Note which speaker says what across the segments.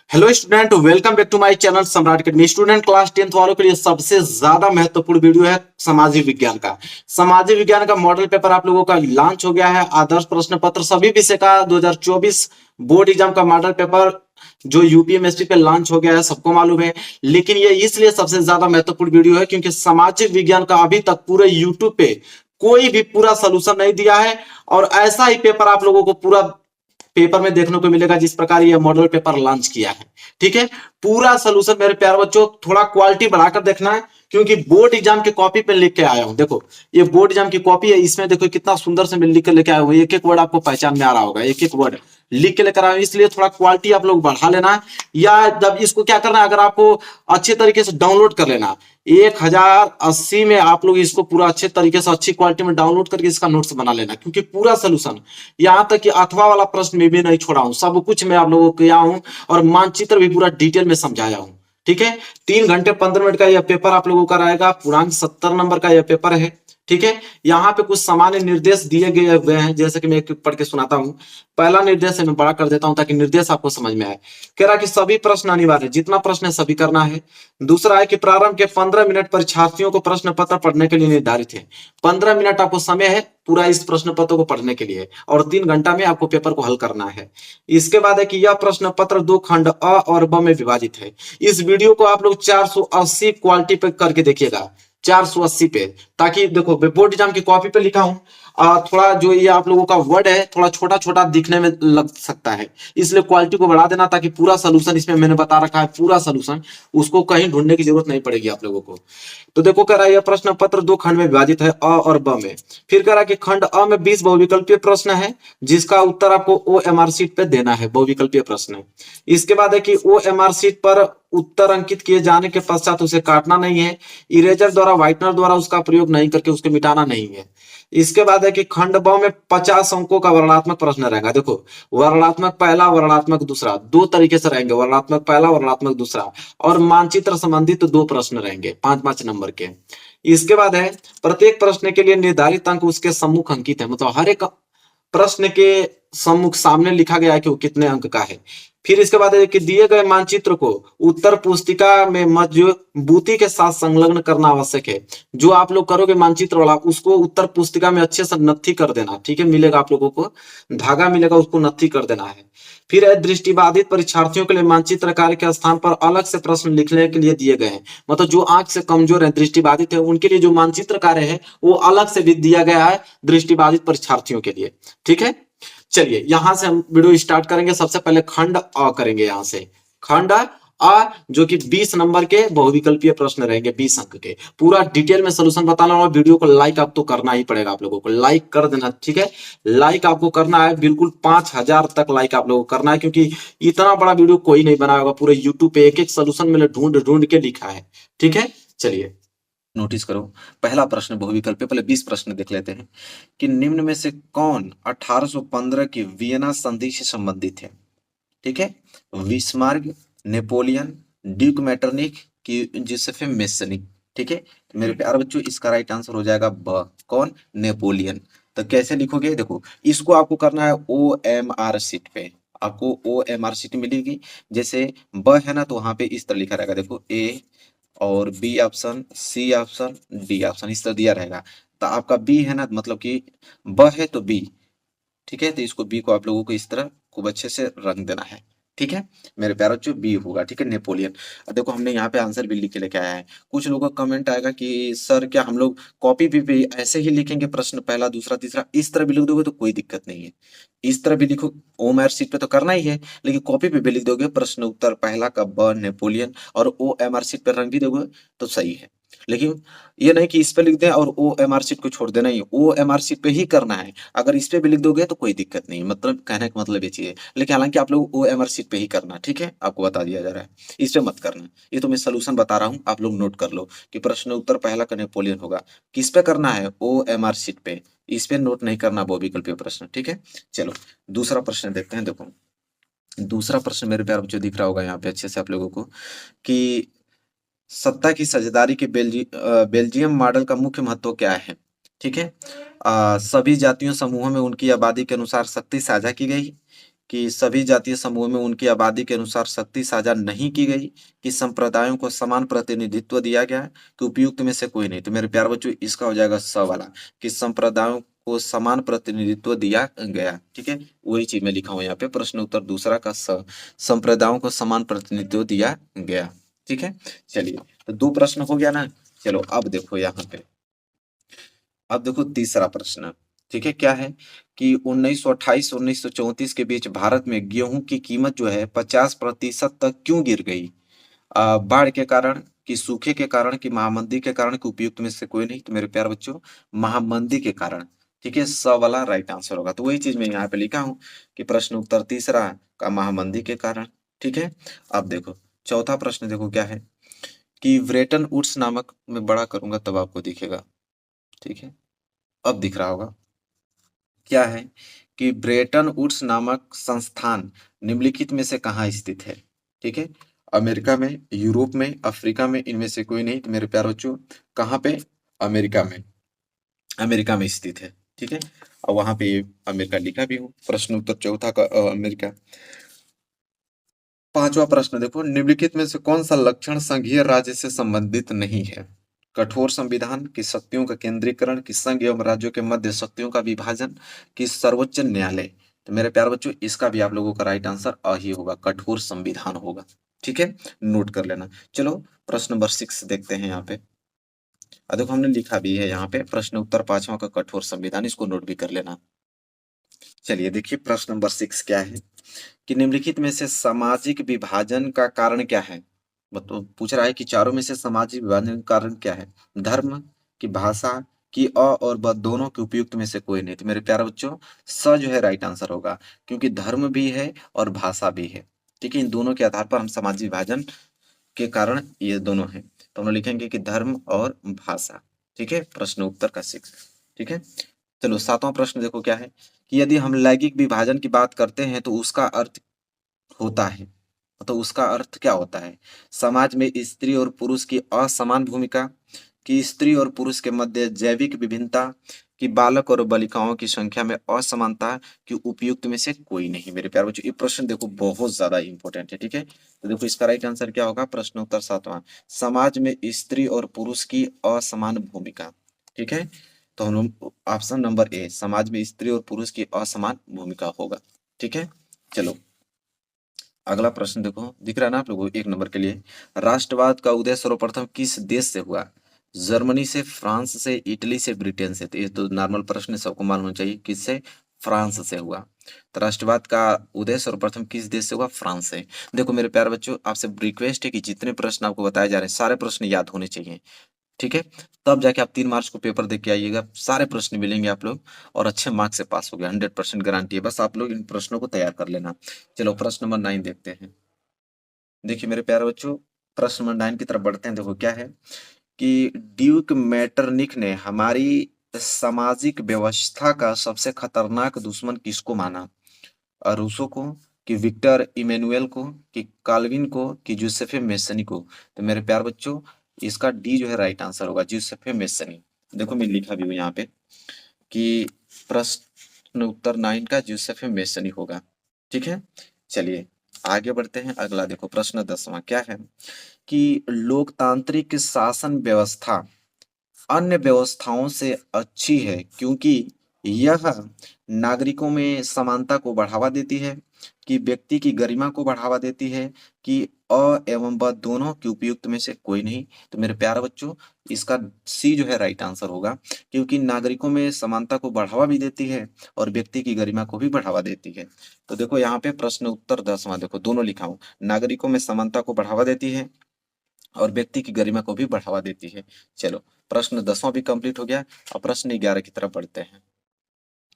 Speaker 1: Hello student, welcome back to my channel Samrat academy. Student class 10th वालों के लिए सबसे ज्यादा महत्वपूर्ण वीडियो है सामाजिक विज्ञान का। सामाजिक विज्ञान का मॉडल पेपर आप लोगों का लॉन्च हो गया है। आदर्श प्रश्न पत्र सभी विषय का 2024 बोर्ड एग्जाम का मॉडल पेपर जो यूपीएमएसपी पे लॉन्च हो गया है, सबको मालूम है। लेकिन ये इसलिए सबसे ज्यादा महत्वपूर्ण वीडियो है क्योंकि सामाजिक विज्ञान का अभी तक पूरे यूट्यूब पे कोई भी पूरा सोल्यूशन नहीं दिया है। और ऐसा ही पेपर आप लोगों को पूरा पेपर में देखने को मिलेगा जिस प्रकार ये मॉडल पेपर लॉन्च किया है। ठीक है, पूरा सोल्यूशन मेरे प्यारे बच्चों थोड़ा क्वालिटी बढ़ाकर देखना है क्योंकि बोर्ड एग्जाम की कॉपी पे लिख के आया हूं। देखो, ये बोर्ड एग्जाम की कॉपी है, इसमें देखो कितना सुंदर से मैं लिख के लेके आया हूं। एक एक वर्ड आपको पहचान में आ रहा होगा, एक एक वर्ड लिख के लेकर आया हूं, इसलिए थोड़ा क्वालिटी आप लोग बढ़ा लेना है। या जब इसको क्या करना है, अगर आपको अच्छे तरीके से डाउनलोड कर लेना, 1080 में आप लोग इसको पूरा अच्छे तरीके से अच्छी क्वालिटी में डाउनलोड करके इसका नोट्स बना लेना, क्योंकि पूरा सोल्यूशन यहां तक कि अथवा वाला प्रश्न में भी नहीं छोड़ा हूं, सब कुछ मैं आप लोगों को किया हूं और मानचित्र भी पूरा डिटेल में समझाया हूं। ठीक है, 3 घंटे 15 मिनट का यह पेपर आप लोगों का रहेगा। पूर्णांक 70 नंबर का यह पेपर है। ठीक है, यहाँ पे कुछ सामान्य निर्देश दिए गए हुए हैं, जैसे कि मैं एक पढ़ के सुनाता हूँ। पहला निर्देश है, मैं बड़ा कर देता हूं ताकि निर्देश आपको समझ में आए। कह रहा कि सभी प्रश्न अनिवार्य है, जितना प्रश्न है सभी करना है। दूसरा है कि प्रारंभ के 15 मिनट परीक्षार्थियों को प्रश्न पत्र पढ़ने के लिए निर्धारित है। 15 मिनट आपको समय है पूरा इस प्रश्न पत्र को पढ़ने के लिए, और 3 घंटा में आपको पेपर को हल करना है। इसके बाद है कि यह प्रश्न पत्र 2 खंड अ और ब में विभाजित है। इस वीडियो को आप लोग 480 क्वालिटी पे करके देखिएगा, 480 पे, ताकि देखो बोर्ड एग्जाम की कॉपी पे लिखा हूं। थोड़ा जो ये आप लोगों का वर्ड है थोड़ा छोटा छोटा दिखने में लग सकता है, इसलिए क्वालिटी को बढ़ा देना ताकि पूरा सोल्यूशन इसमें मैंने बता रखा है, पूरा सोल्यूशन उसको कहीं ढूंढने की जरूरत नहीं पड़ेगी आप लोगों को। तो देखो, कह रहा है यह प्रश्न पत्र 2 खंड में विभाजित है, अ और ब में। फिर कह रहा है कि खंड अ में 20 बहुविकल्पीय प्रश्न है, जिसका उत्तर आपको ओएमआर शीट पे देना है, बहुविकल्पीय प्रश्न है। इसके बाद है कि ओएमआर शीट पर उत्तर अंकित किए जाने के पश्चात उसे काटना नहीं है, इरेजर द्वारा व्हाइटनर द्वारा उसका प्रयोग नहीं करके उसको मिटाना नहीं है। इसके बाद है कि खंड ब में 50 अंकों का वर्णनात्मक प्रश्न रहेगा। देखो, वर्णनात्मक पहला, वर्णनात्मक दूसरा, दो तरीके से रहेंगे, वर्णनात्मक पहला, वर्णनात्मक दूसरा, और मानचित्र संबंधित तो 2 प्रश्न रहेंगे 5-5 नंबर के। इसके बाद है प्रत्येक प्रश्न के लिए निर्धारित अंक उसके सम्मुख अंकित है, मतलब हर एक प्रश्न के सम्मुख सामने लिखा गया है कि वो कितने अंक का है। फिर इसके बाद है कि दिए गए मानचित्र को उत्तर पुस्तिका में मजबूती के साथ संलग्न करना आवश्यक है। जो आप लोग करोगे मानचित्र वाला, उसको उत्तर पुस्तिका में अच्छे से नत्थी कर देना। ठीक है, मिलेगा आप लोगों को धागा मिलेगा, उसको नत्थी कर देना है। फिर है दृष्टिबाधित परीक्षार्थियों के लिए मानचित्र कार्य के स्थान पर अलग से प्रश्न लिखने के लिए दिए गए हैं। मतलब जो आंख से कमजोर है, दृष्टिबाधित है, उनके लिए जो मानचित्र कार्य है वो अलग से भी दिया गया है दृष्टिबाधित परीक्षार्थियों के लिए। ठीक है, चलिए यहां से हम वीडियो स्टार्ट करेंगे। सबसे पहले खंड अ करेंगे। यहां से खंड अ, जो कि 20 नंबर के बहुविकल्पीय प्रश्न रहेंगे, 20 अंक के। पूरा डिटेल में सोल्यूशन बताना, और वीडियो को लाइक आप तो करना ही पड़ेगा, आप लोगों को लाइक कर देना। ठीक है, लाइक आपको करना है बिल्कुल 5000 तक लाइक आप लोगों को करना है, क्योंकि इतना बड़ा वीडियो कोई नहीं बनाया होगा पूरे यूट्यूब पे। एक एक सोल्यूशन मैंने ढूंढ ढूंढ के लिखा है। ठीक है, चलिए
Speaker 2: नोटिस करो। पहला प्रश्न बहुविकल्प है। पहले 20 प्रश्न देख लेते हैं कि निम्न में से कौन 1815 की वियना संधि से संबंधित है। ठीक है, विस्मार्क, नेपोलियन, ड्यूक मेटरनिक की जोसेफ मेसनिक। ठीक है, तो मेरे प्यारे बच्चों इसका राइट आंसर हो जाएगा ब, कौन, नेपोलियन। तो कैसे लिखोगे, देखो इसको आपको करना है ओ एम आर सीट पे, आपको ओ एम आर सीट मिलेगी। जैसे ब है ना, तो वहां पे इस तरह लिखा रहेगा, देखो ए और B option, C option, D option, इस तरह दिया रहेगा। तो आपका बी है ना, मतलब कि ब है तो बी। ठीक है, तो इसको बी को आप लोगों को इस तरह खूब अच्छे से रंग देना है। ठीक है, मेरे प्यारे बच्चों बी होगा। ठीक है, नेपोलियन। और देखो हमने यहाँ पे आंसर भी लिख के लेके आया है। कुछ लोगों का कमेंट आएगा कि सर क्या हम लोग कॉपी पे भी ऐसे ही लिखेंगे, प्रश्न पहला दूसरा तीसरा इस तरह भी लिख दोगे तो कोई दिक्कत नहीं है। इस तरह भी लिखो, ओ एम आर शीट पे तो करना ही है, लेकिन कॉपी पे भी लिख दोगे प्रश्न उत्तर पहला का ब नेपोलियन, और ओ एम आर शीट पे रंग भी दोगे तो सही है। लेकिन ये नहीं कि इस पे लिख दें और ओ एम आर शीट को छोड़ देना, ही ओ एम आर शीट पे ही करना है। अगर इस पे भी लिख दोगे तो कोई दिक्कत नहीं, मतलब कहने का मतलब ये चीज है। लेकिन हालांकि आप लोग ओ एम आर शीट पे ही करना। ठीक है, आपको बता दिया जा रहा है, इस पे मत करना। ये तो मैं सोल्यूशन बता रहा हूँ, आप लोग नोट कर लो कि प्रश्न उत्तर पहला का नेपोलियन होगा। किस पे करना है, ओ एम आर शीट पे, इस पे नोट नहीं करना बहुविकल्पीय प्रश्न। ठीक है, चलो दूसरा प्रश्न देखते हैं। देखो दूसरा प्रश्न मेरे प्यार बच्चों दिख रहा होगा यहाँ पे अच्छे से आप लोगों को कि सत्ता की साझेदारी के बेल्जियम मॉडल का मुख्य महत्व क्या है। ठीक है, सभी जातियों समूहों में उनकी आबादी के अनुसार शक्ति साझा की गई, कि सभी जातीय समूहों में उनकी आबादी के अनुसार शक्ति साझा नहीं की गई, कि संप्रदायों को समान प्रतिनिधित्व दिया गया, कि उपयुक्त में से कोई नहीं। तो मेरे प्यारे बच्चों इसका हो जाएगा स वाला, कि संप्रदायों को समान प्रतिनिधित्व दिया गया। ठीक है, वही चीज मैं लिखा हूं यहाँ पे, प्रश्न उत्तर दूसरा का संप्रदायों को समान प्रतिनिधित्व दिया गया। ठीक है, चलिए तो 2 प्रश्न हो गया ना। चलो अब देखो यहाँ पे, अब देखो तीसरा प्रश्न। ठीक है, क्या है कि 1928 1934 के बीच भारत में गेहूं की कीमत जो है 50% तक क्यों गिर गई? बाढ़ के कारण, कि सूखे के कारण, कि महामंदी के कारण, कि उपयुक्त में से कोई नहीं। तो मेरे प्यारे बच्चों महामंदी के कारण। ठीक है, स वाला राइट आंसर होगा। तो वही चीज मैं यहाँ पे लिखा हूँ कि प्रश्न उत्तर तीसरा का महामंदी के कारण। ठीक है, अब देखो चौथा प्रश्न, देखो क्या है कि ब्रेटन वुड्स नामक, मैं बड़ा करूंगा तब आपको दिखेगा। ठीक है, अब दिख रहा होगा। क्या है कि ब्रेटन वुड्स नामक संस्थान निम्नलिखित में से कहाँ स्थित है? ठीक है, अमेरिका में, यूरोप में, अफ्रीका में, इनमें से कोई नहीं। तो मेरे प्यारे बच्चों कहाँ पे? अमेरिका में, अमेरिका में स्थित है। ठीक है, और वहां पे अमेरिका लिखा भी हूँ। प्रश्न उत्तर चौथा का अमेरिका। पांचवा प्रश्न देखो, निम्नलिखित में से कौन सा लक्षण संघीय राज्य से संबंधित नहीं है? कठोर संविधान, की शक्तियों का केंद्रीकरण, की संघ एवं राज्यों के मध्य शक्तियों का विभाजन, की सर्वोच्च न्यायालय। तो मेरे प्यारे बच्चों इसका भी आप लोगों का राइट आंसर अ ही होगा, कठोर संविधान होगा। ठीक है, नोट कर लेना। चलो प्रश्न नंबर 6 देखते हैं यहाँ पे। देखो हमने लिखा भी है यहाँ पे, प्रश्न उत्तर पांचवा का कठोर संविधान, इसको नोट भी कर लेना। चलिए देखिए प्रश्न नंबर 6 क्या है कि निम्नलिखित में से सामाजिक विभाजन का कारण क्या है? मतलब पूछ रहा है कि चारों में से सामाजिक विभाजन का कारण क्या है? धर्म, की भाषा, की अ और ब दोनों के उपयुक्त में से कोई नहीं। तो मेरे प्यारे बच्चों स जो है राइट आंसर होगा, क्योंकि धर्म भी है और भाषा भी है। ठीक है, इन दोनों के आधार पर हम सामाजिक विभाजन के कारण ये दोनों हैं। तो हम लोग लिखेंगे कि धर्म और भाषा। ठीक है, प्रश्न उत्तर का 6। ठीक है, चलो सातवां प्रश्न देखो क्या है कि यदि हम लैंगिक विभाजन की बात करते हैं तो उसका अर्थ होता है, तो उसका अर्थ क्या होता है? समाज में स्त्री और पुरुष की असमान भूमिका, कि स्त्री और पुरुष के मध्य जैविक विभिन्नता, कि बालक और बालिकाओं की संख्या में असमानता, कि उपयुक्त में से कोई नहीं। मेरे प्यारे बच्चों ये प्रश्न देखो बहुत ज्यादा इंपॉर्टेंट है। ठीक है, तो देखो इसका राइट आंसर क्या होगा? प्रश्न उत्तर सातवां, समाज में स्त्री और पुरुष की असमान भूमिका। ठीक है, तो हम लोग ऑप्शन नंबर ए, समाज में स्त्री और पुरुष की असमान भूमिका होगा। ठीक है, चलो अगला प्रश्न देखो, दिख रहा है ना आप लोगों को 1 नंबर के लिए। राष्ट्रवाद का उदय सर्वप्रथम किस देश से हुआ? जर्मनी से, फ्रांस से, इटली से, ब्रिटेन से। तो ये तो नॉर्मल प्रश्न है, सबको मालूम होना चाहिए। किससे? फ्रांस से हुआ। तो राष्ट्रवाद का उदय सर्वप्रथम किस देश से हुआ? फ्रांस से। देखो मेरे प्यारे बच्चों आपसे रिक्वेस्ट है कि जितने प्रश्न आपको बताए जा रहे हैं सारे प्रश्न याद होने चाहिए। ठीक है, तब जाके आप 3 मार्च को पेपर दे के आइएगा, सारे प्रश्न मिलेंगे आप लोग और अच्छे मार्क्स से पास हो गए, 100% गारंटी है। बस आप लोग इन प्रश्नों को तैयार कर लेना। चलो प्रश्न नंबर 9 देखते हैं। देखिए मेरे प्यारे बच्चों प्रश्न नंबर 9 की तरफ बढ़ते हैं। देखो क्या है कि ड्यूक मैटरनिक ने हमारी सामाजिक व्यवस्था का सबसे खतरनाक दुश्मन किसको माना? रूसो को, कि विक्टर इमेनुअल को, कि काल्विन को, कि जूसेफे मेसनी को। तो मेरे प्यार बच्चों इसका डी जो है राइट आंसर होगा, जूसेफे मेसनी। देखो मैं लिखा भी हूँ यहाँ पे कि प्रश्न उत्तर 9 का जूसेफे मेसनी होगा। ठीक है, चलिए आगे बढ़ते हैं। अगला देखो प्रश्न 10वां क्या है कि लोकतांत्रिक शासन व्यवस्था अन्य व्यवस्थाओं से अच्छी है क्योंकि यह नागरिकों में समानता को बढ़ावा देती है, कि व्यक्ति की गरिमा को बढ़ावा देती है, कि अ एवं ब दोनों की उपयुक्त में से कोई नहीं। तो मेरे प्यारे बच्चों इसका सी जो है राइट आंसर होगा, क्योंकि नागरिकों में समानता को बढ़ावा भी देती है और व्यक्ति की गरिमा को भी बढ़ावा देती है। तो देखो यहाँ पे प्रश्न उत्तर 10वां देखो दोनों लिखा हूं, नागरिकों में समानता को बढ़ावा देती है और व्यक्ति की गरिमा को भी बढ़ावा देती है। चलो प्रश्न 10वां भी कंप्लीट हो गया। अब प्रश्न 11 की तरफ बढ़ते हैं।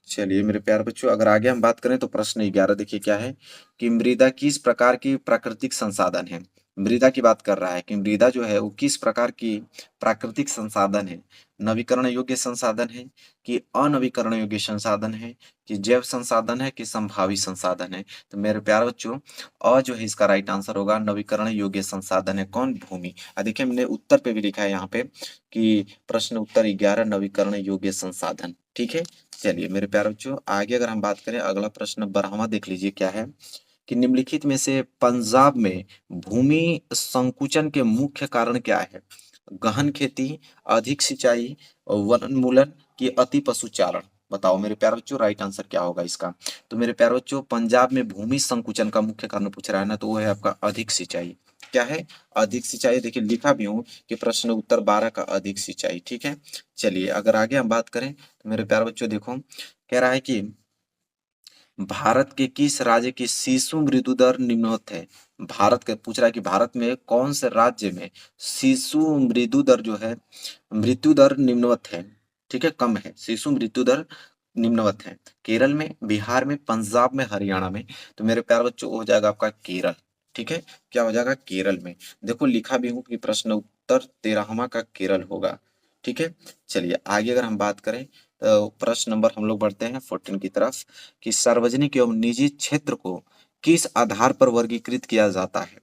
Speaker 2: चलिए मेरे प्यारे बच्चों अगर आगे हम बात करें तो प्रश्न 11 देखिए क्या है कि मृदा किस प्रकार की प्राकृतिक संसाधन है? मृदा की बात कर रहा है कि मृदा जो है वो किस प्रकार की प्राकृतिक संसाधन है? नवीकरण योग्य संसाधन है, कि अनवीकरण योग्य संसाधन है, कि जैव संसाधन है, कि संभावी संसाधन है? तो मेरे प्यारे बच्चों जो है इसका राइट आंसर होगा, नवीकरण योग्य संसाधन है। कौन? भूमि। देखिए मैंने उत्तर पे भी लिखा है यहाँ पे कि प्रश्न उत्तर 11 नवीकरण योग्य संसाधन। ठीक है, चलिए मेरे प्यारे बच्चों, आगे अगर हम बात करें, अगला प्रश्न 12वां देख लीजिए क्या है कि निम्नलिखित में से पंजाब में भूमि संकुचन के मुख्य कारण क्या है? गहन खेती, अधिक सिंचाई, वनोन्मूलन की अति पशुचारण। बताओ मेरे प्यारे बच्चों, राइट आंसर क्या होगा इसका? तो मेरे प्यारे बच्चों, पंजाब में भूमि संकुचन का मुख्य कारण पूछ रहा है ना, तो वो है आपका अधिक सिंचाई। क्या है? अधिक सिंचाई। देखिए लिखा भी हूँ कि प्रश्न उत्तर 12 का अधिक सिंचाई। ठीक है, चलिए अगर आगे हम बात करें तो मेरे प्यारे बच्चों देखो, कह रहा है कि भारत के किस राज्य की शिशु मृत्यु दर निम्नवत है? भारत के पूछ रहा है कि भारत में कौन से राज्य में शिशु मृत्यु दर जो है, मृत्यु दर निम्नवत है? ठीक है, कम है, शिशु मृत्यु दर निम्नवत है। केरल में, बिहार में, पंजाब में, हरियाणा में। तो मेरे प्यारे बच्चों हो जाएगा आपका केरल। ठीक है, क्या हो जाएगा? केरल में। देखो लिखा भी हूं कि प्रश्न उत्तर 13वां का केरल होगा। ठीक है, चलिए आगे अगर हम बात करें तो प्रश्न नंबर हम लोग बढ़ते हैं 14 की तरफ कि सार्वजनिक एवं निजी क्षेत्र को किस आधार पर वर्गीकृत किया जाता है?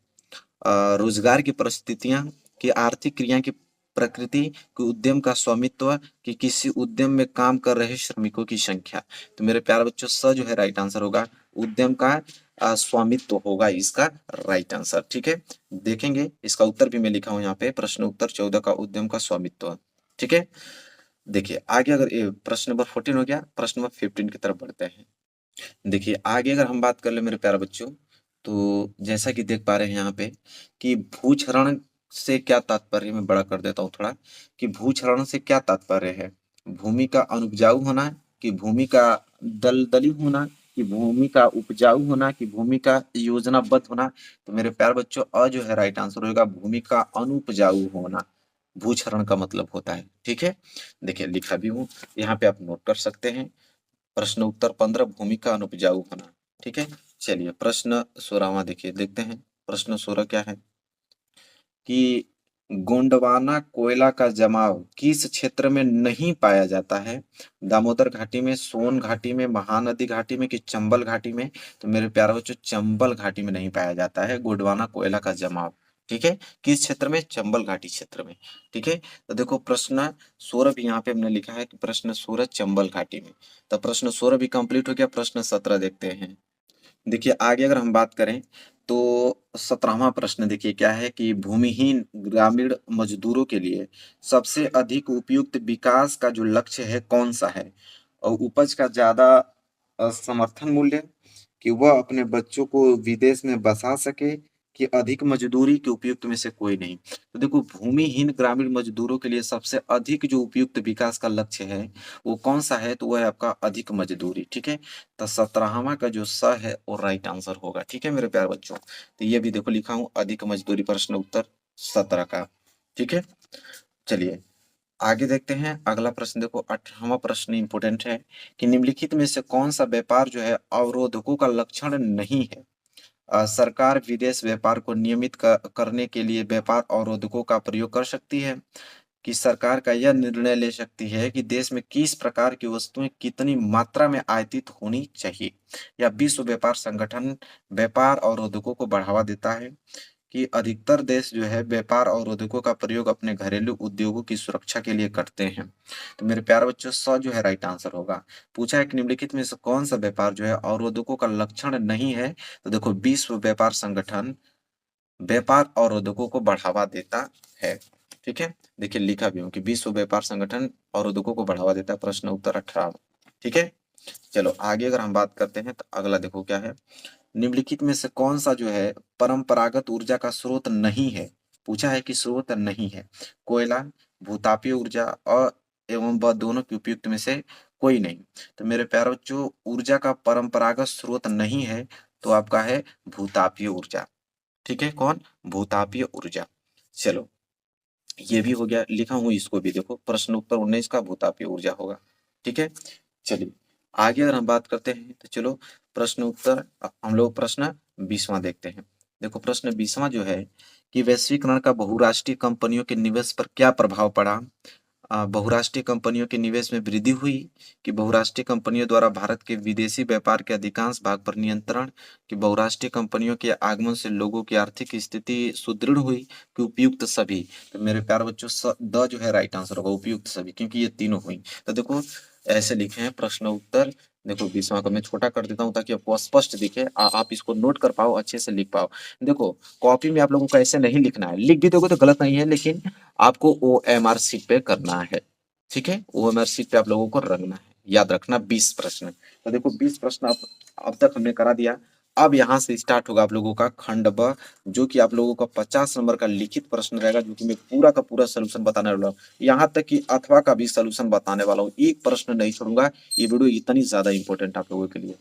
Speaker 2: रोजगार की परिस्थितियां, कि आर्थिक क्रिया की प्रकृति, कि उद्यम का स्वामित्व, कि किसी उद्यम में काम कर रहे श्रमिकों की संख्या। तो मेरे प्यारे बच्चों स जो है राइट आंसर होगा, उद्यम का स्वामित्व होगा इसका राइट आंसर। ठीक है, देखेंगे इसका उत्तर भी मैं लिखा हूं यहाँ पे, प्रश्न उत्तर 14 का उद्यम का स्वामित्व। ठीक है, देखिए आगे अगर प्रश्न नंबर 14 हो गया, प्रश्न नंबर 15 की तरफ बढ़ते हैं। देखिए आगे अगर हम बात कर ले मेरे प्यारे बच्चों, तो जैसा कि देख पा रहे हैं यहाँ पे कि भूक्षरण से क्या तात्पर्य, मैं बड़ा कर देता हूँ थोड़ा, कि भूक्षरण से क्या तात्पर्य है? भूमि का अनुपजाऊ होना, कि भूमि का दलदली होना, कि भूमि का उपजाऊ होना, कि भूमि का योजनाबद्ध होना। तो मेरे प्यारे बच्चों अ जो है राइट आंसर होगा, भूमि का अनुपजाऊ होना भूक्षरण का मतलब होता है। ठीक है, देखिए लिखा भी हूँ, यहाँ पे आप नोट कर सकते हैं। प्रश्न उत्तर 15 भूमि का अनुपजाऊ होना। ठीक है, चलिए प्रश्न 16वां देखिए, देखते हैं प्रश्न 16 क्या है कि गोंडवाना कोयला का जमाव किस क्षेत्र में नहीं पाया जाता है? दामोदर घाटी में, सोन घाटी में, महानदी घाटी में, कि चंबल घाटी में? तो मेरे प्यारे बच्चों चंबल घाटी में नहीं पाया जाता है गोंडवाना कोयला का जमाव। ठीक है, किस क्षेत्र में? चंबल घाटी क्षेत्र में। ठीक है, तो देखो प्रश्न 16 भी यहाँ पे हमने लिखा है कि प्रश्न 16 चंबल घाटी में। तो प्रश्न 16 भी कंप्लीट हो गया, प्रश्न 17 देखते हैं। देखिए आगे अगर हम बात करें तो 17वां प्रश्न देखिए क्या है कि भूमिहीन ग्रामीण मजदूरों के लिए सबसे अधिक उपयुक्त विकास का जो लक्ष्य है कौन सा है? और उपज का ज्यादा समर्थन मूल्य, कि वह अपने बच्चों को विदेश में बसा सके, कि अधिक मजदूरी, के उपयुक्त में से कोई नहीं। तो देखो भूमिहीन ग्रामीण मजदूरों के लिए सबसे अधिक जो उपयुक्त विकास का लक्ष्य है वो कौन सा है? तो वह है आपका अधिक मजदूरी। ठीक है, तो 17वां का जो स है वो राइट आंसर होगा। ठीक है मेरे प्यारे बच्चों, तो ये भी देखो लिखा हूं अधिक मजदूरी, प्रश्न उत्तर 17 का। ठीक है, चलिए आगे देखते हैं अगला प्रश्न। देखो 18वां प्रश्न इंपोर्टेंट है कि निम्नलिखित में से कौन सा व्यापार जो है अवरोधकों का लक्षण नहीं है? सरकार विदेश व्यापार को नियमित करने के लिए व्यापार अवरोधकों का प्रयोग कर सकती है, कि सरकार का यह निर्णय ले सकती है कि देश में किस प्रकार की वस्तुएं कितनी मात्रा में आयातित होनी चाहिए, या विश्व व्यापार संगठन व्यापार अवरोधकों को बढ़ावा देता है, कि अधिकतर देश जो है व्यापार अवरोधकों का प्रयोग अपने घरेलू उद्योगों की सुरक्षा के लिए करते हैं। तो मेरे प्यारे बच्चों स जो है राइट आंसर होगा। पूछा है कि निम्नलिखित में से कौन सा व्यापार जो है अवरोधकों का लक्षण नहीं है? तो देखो विश्व व्यापार संगठन व्यापार अवरोधकों को बढ़ावा देता है। ठीक है, देखिए लिखा भी हूं कि विश्व व्यापार संगठन अवरोधकों को बढ़ावा देता है, प्रश्न उत्तर 18। ठीक है, चलो आगे अगर हम बात करते हैं तो अगला देखो क्या है, निम्नलिखित में से कौन सा जो है परंपरागत ऊर्जा का स्रोत नहीं है? पूछा है कि स्रोत नहीं है, कोयला, भूतापीय ऊर्जा और एवं व दोनों के उपयुक्त में से कोई नहीं। तो मेरे प्यारे बच्चों ऊर्जा का परंपरागत स्रोत नहीं है तो आपका है भूतापीय ऊर्जा। ठीक है, कौन? भूतापीय ऊर्जा। चलो ये भी हो गया, लिखा हूं इसको भी देखो, प्रश्न उत्तर 19 का भूतापीय ऊर्जा होगा। ठीक है, चलिए आगे अगर हम बात करते हैं तो चलो प्रश्न उत्तर हम लोग प्रश्न 20वां देखते हैं। देखो प्रश्न 20वां जो है कि वैश्वीकरण का बहुराष्ट्रीय कंपनियों के निवेश पर क्या प्रभाव पड़ा? बहुराष्ट्रीय कंपनियों के निवेश में वृद्धि हुई, कि बहुराष्ट्रीय कंपनियों द्वारा भारत के विदेशी व्यापार के अधिकांश भाग पर नियंत्रण, कि बहुराष्ट्रीय कंपनियों के आगमन से लोगों की आर्थिक स्थिति सुदृढ़ हुई, कि उपयुक्त सभी। तो मेरे प्यारे बच्चों द जो है राइट आंसर होगा, उपयुक्त सभी, क्योंकि ये तीनों हुई। तो देखो ऐसे लिखे हैं प्रश्न उत्तर। देखो 20वां का मैं छोटा कर देता हूँ ताकि आपको स्पष्ट दिखे, आप इसको नोट कर पाओ, अच्छे से लिख पाओ। देखो कॉपी में आप लोगों को ऐसे नहीं लिखना है, लिख भी दोगे तो गलत नहीं है, लेकिन आपको OMR शीट पे करना है, ठीक है। OMR शीट पे आप लोगों को रखना है, याद रखना 20 प्रश्न। तो देखो 20 प्रश्न अब तक हमने करा दिया। अब यहाँ से स्टार्ट होगा आप लोगों का खंड ब, जो कि आप लोगों का 50 नंबर का लिखित प्रश्न रहेगा, जो कि मैं पूरा का पूरा सोल्यूशन बताने वाला हूँ। यहाँ तक कि अथवा का भी सोल्यूशन बताने वाला हूँ, एक प्रश्न नहीं छोड़ूंगा। ये वीडियो इतनी ज्यादा इंपॉर्टेंट आप लोगों के लिए।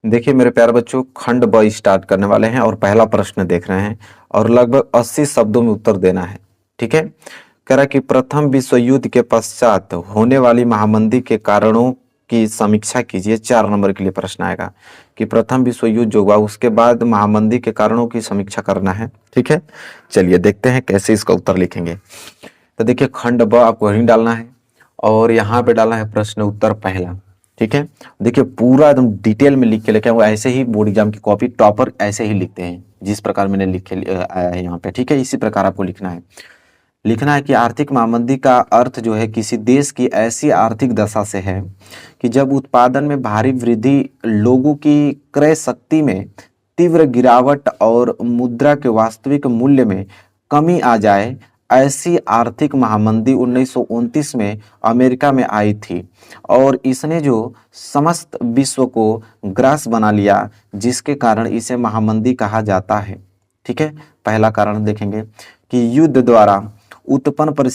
Speaker 2: देखिए मेरे प्यारे बच्चों, खंड ब स्टार्ट करने वाले हैं और पहला प्रश्न देख रहे हैं और लगभग 80 शब्दों में उत्तर देना है, ठीक है। कह रहा कि प्रथम विश्व युद्ध के पश्चात होने वाली महामंदी के कारणों की समीक्षा कीजिए। 4 नंबर के लिए प्रश्न आएगा कि प्रथम विश्व युद्ध जो हुआ उसके बाद महामंदी के कारणों की समीक्षा करना है, ठीक है। चलिए देखते हैं कैसे इसका उत्तर लिखेंगे। तो देखिए खंड ब आपको वहीं डालना है और यहाँ पे डालना है प्रश्न उत्तर पहला, ठीक है। देखिए पूरा एकदम डिटेल में लिख के लेके आऊंगा, ऐसे ही बोर्ड एग्जाम की कॉपी टॉपर ऐसे ही लिखते हैं, जिस प्रकार मैंने लिख के आया है यहाँ पे, ठीक है। इसी प्रकार आपको लिखना है। लिखना है कि आर्थिक महामंदी का अर्थ जो है किसी देश की ऐसी आर्थिक दशा से है कि जब उत्पादन में भारी वृद्धि, लोगों की क्रय शक्ति में तीव्र गिरावट और मुद्रा के वास्तविक मूल्य में कमी आ जाए। ऐसी आर्थिक महामंदी 1929 में अमेरिका में आई थी और इसने जो समस्त विश्व को ग्रास बना लिया, जिसके कारण इसे महामंदी कहा जाता है, ठीक है। पहला कारण देखेंगे कि युद्ध द्वारा उत्पन्न